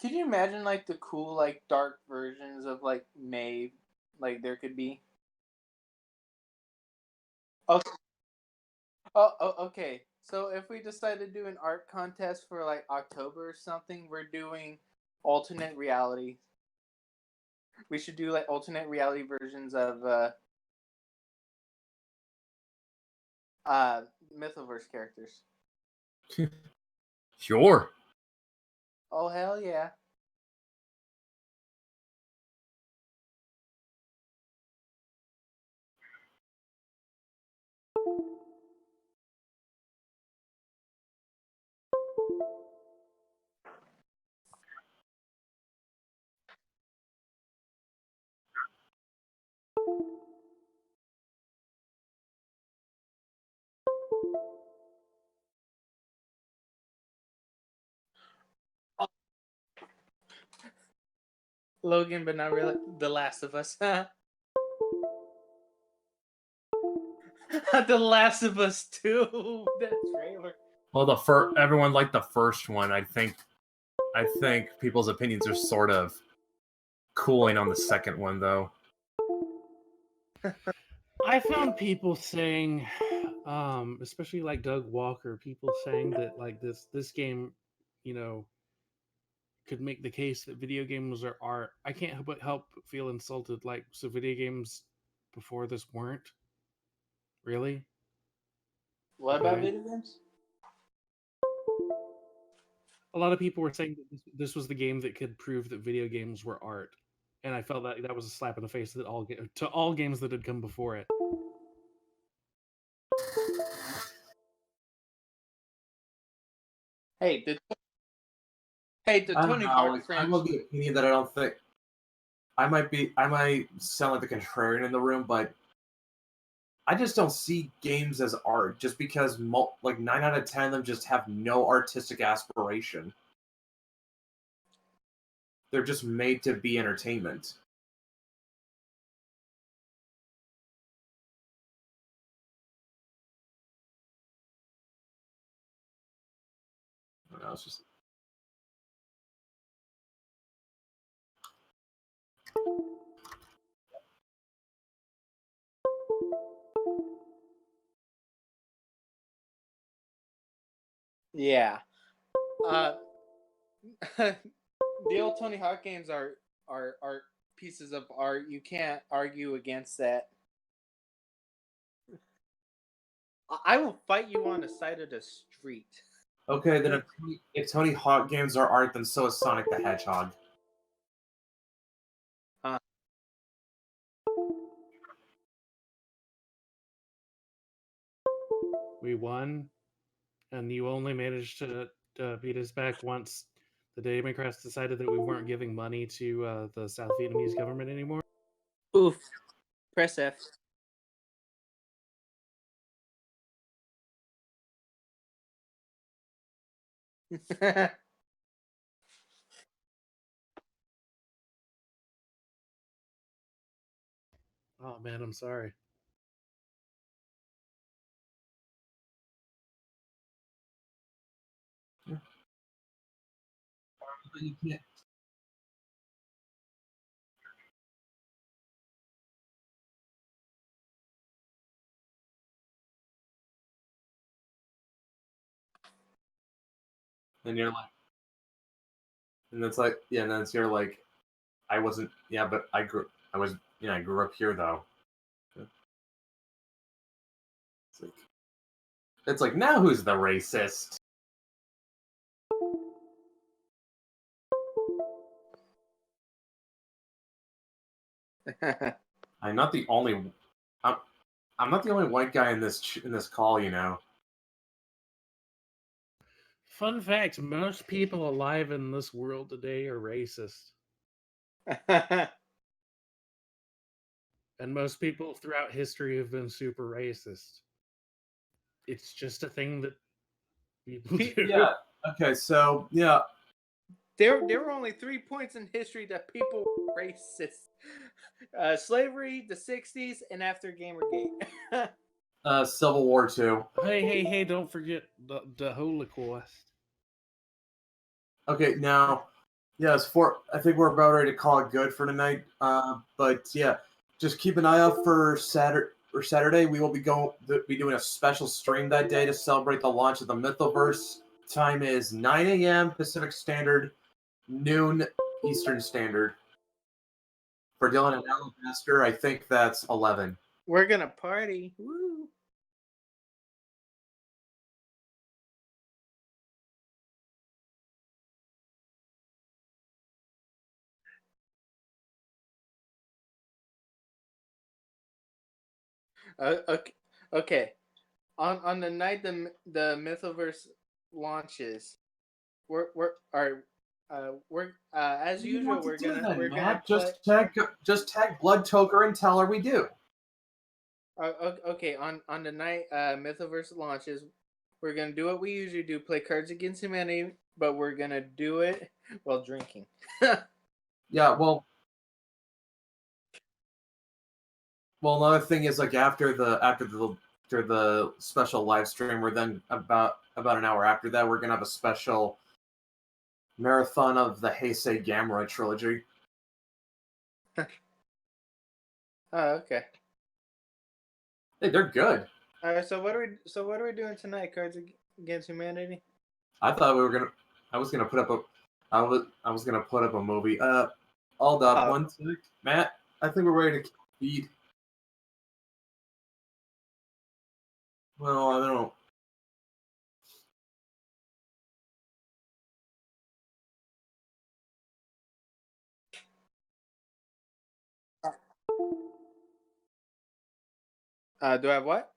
Could you imagine like the cool like dark versions of like Maeve, like there could be? Okay. Okay. So if we decide to do an art contest for like October or something, we're doing alternate reality. We should do like alternate reality versions of uh Mythoverse characters. Sure. Oh hell yeah. Logan, but not really The Last of Us. The Last of Us 2. That trailer. Well, everyone liked the first one. I think people's opinions are sort of cooling on the second one, though. I found people saying, especially like Doug Walker, people saying that like this game, you know, could make the case that video games are art. I can't help but feel insulted. Like, so video games before this weren't really What about okay. video games? A lot of people were saying that this was the game that could prove that video games were art, and I felt that was a slap in the face that to all games that had come before it. Hey, the I don't Tony know. Hawk Like, I'm of franchise. the opinion that I don't think I might sound like the contrarian in the room, but I just don't see games as art, just because like 9 out of 10 of them just have no artistic aspiration. They're just made to be entertainment. I don't know, it's just. Yeah. The old Tony Hawk games are pieces of art. You can't argue against that. I will fight you on the side of the street. Okay, then if Tony Hawk games are art, then so is Sonic the Hedgehog. We won, and you only managed to beat us back once the Democrats decided that we weren't giving money to the South Vietnamese government anymore. Oof. Press F. Oh man, I'm sorry. You can't. And you're like, and it's like, yeah, and then you're like, I wasn't, yeah, but I grew up here though. It's like now who's the racist? I'm not the only. I'm not the only white guy in this call, you know. Fun fact: most people alive in this world today are racist, and most people throughout history have been super racist. It's just a thing that people do. Yeah. Okay. So yeah. There were only 3 points in history that people were racist. Slavery, the 60s, and after Gamergate. Civil War too. Hey! Don't forget the Holocaust. Okay. Now, yes. I think we're about ready to call it good for tonight. But yeah, just keep an eye out for Saturday. We will be doing a special stream that day to celebrate the launch of the Mythoverse. Time is 9 a.m. Pacific Standard, noon Eastern Standard. For Dylan and Alabaster, I think that's 11. We're gonna party. Woo! Okay. On the night the Mythoverse launches, we're as usual we're gonna just tag Blood Toker and tell her we do. Okay, on the night Mythoverse launches, we're gonna do what we usually do: play Cards Against Humanity, but we're gonna do it while drinking. Yeah, well, another thing is like after the special live stream, we're then about an hour after that, we're gonna have a special marathon of the Heisei Gamera trilogy. Oh, okay. Hey, they're good. All right. So what are we doing tonight? Cards Against Humanity. I thought I was gonna put up a movie. Hold up, one sec, Matt. I think we're ready to feed. Well, I don't know. Do I have what?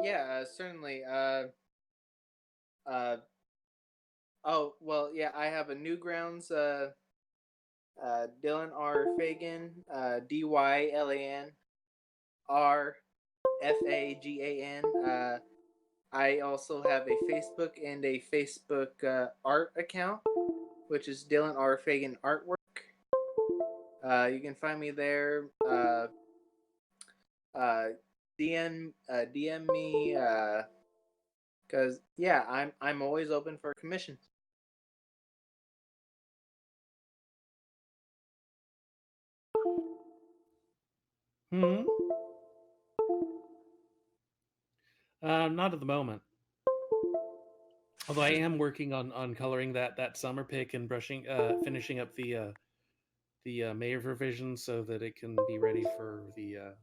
Yeah, certainly. Oh well, yeah. I have a Newgrounds Dylan R. Fagan, DYLAN RFAGAN. I also have a Facebook and a Facebook art account, which is Dylan R. Fagan Artwork. You can find me there. DM me, cause yeah, I'm always open for commissions. Hmm. Not at the moment. Although I am working on coloring that summer pick and finishing up the Maeve revision so that it can be ready for the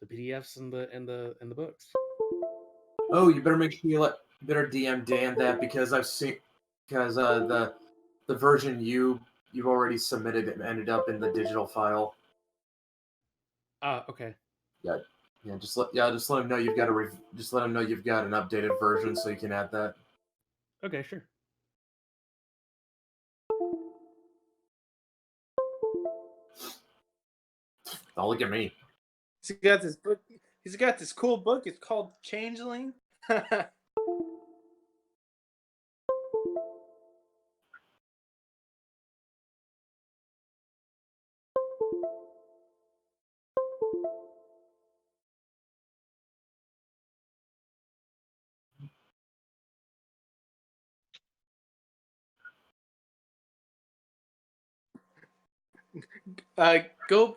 PDFs and the books. Oh, you better make sure you better DM Dan that because the version you've already submitted ended up in the digital file. Okay. Yeah, just let him know you've got just let him know you've got an updated version so you can add that. Okay, sure. Oh, look at me. He's got this book. He's got this cool book. It's called Changeling.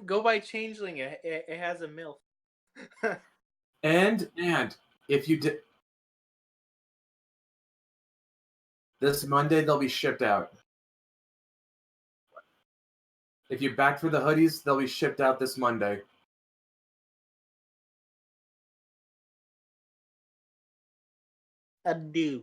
Go by Changeling. It has a MILF. And if you did this Monday, they'll be shipped out. If you back for the hoodies, they'll be shipped out this Monday. Adieu.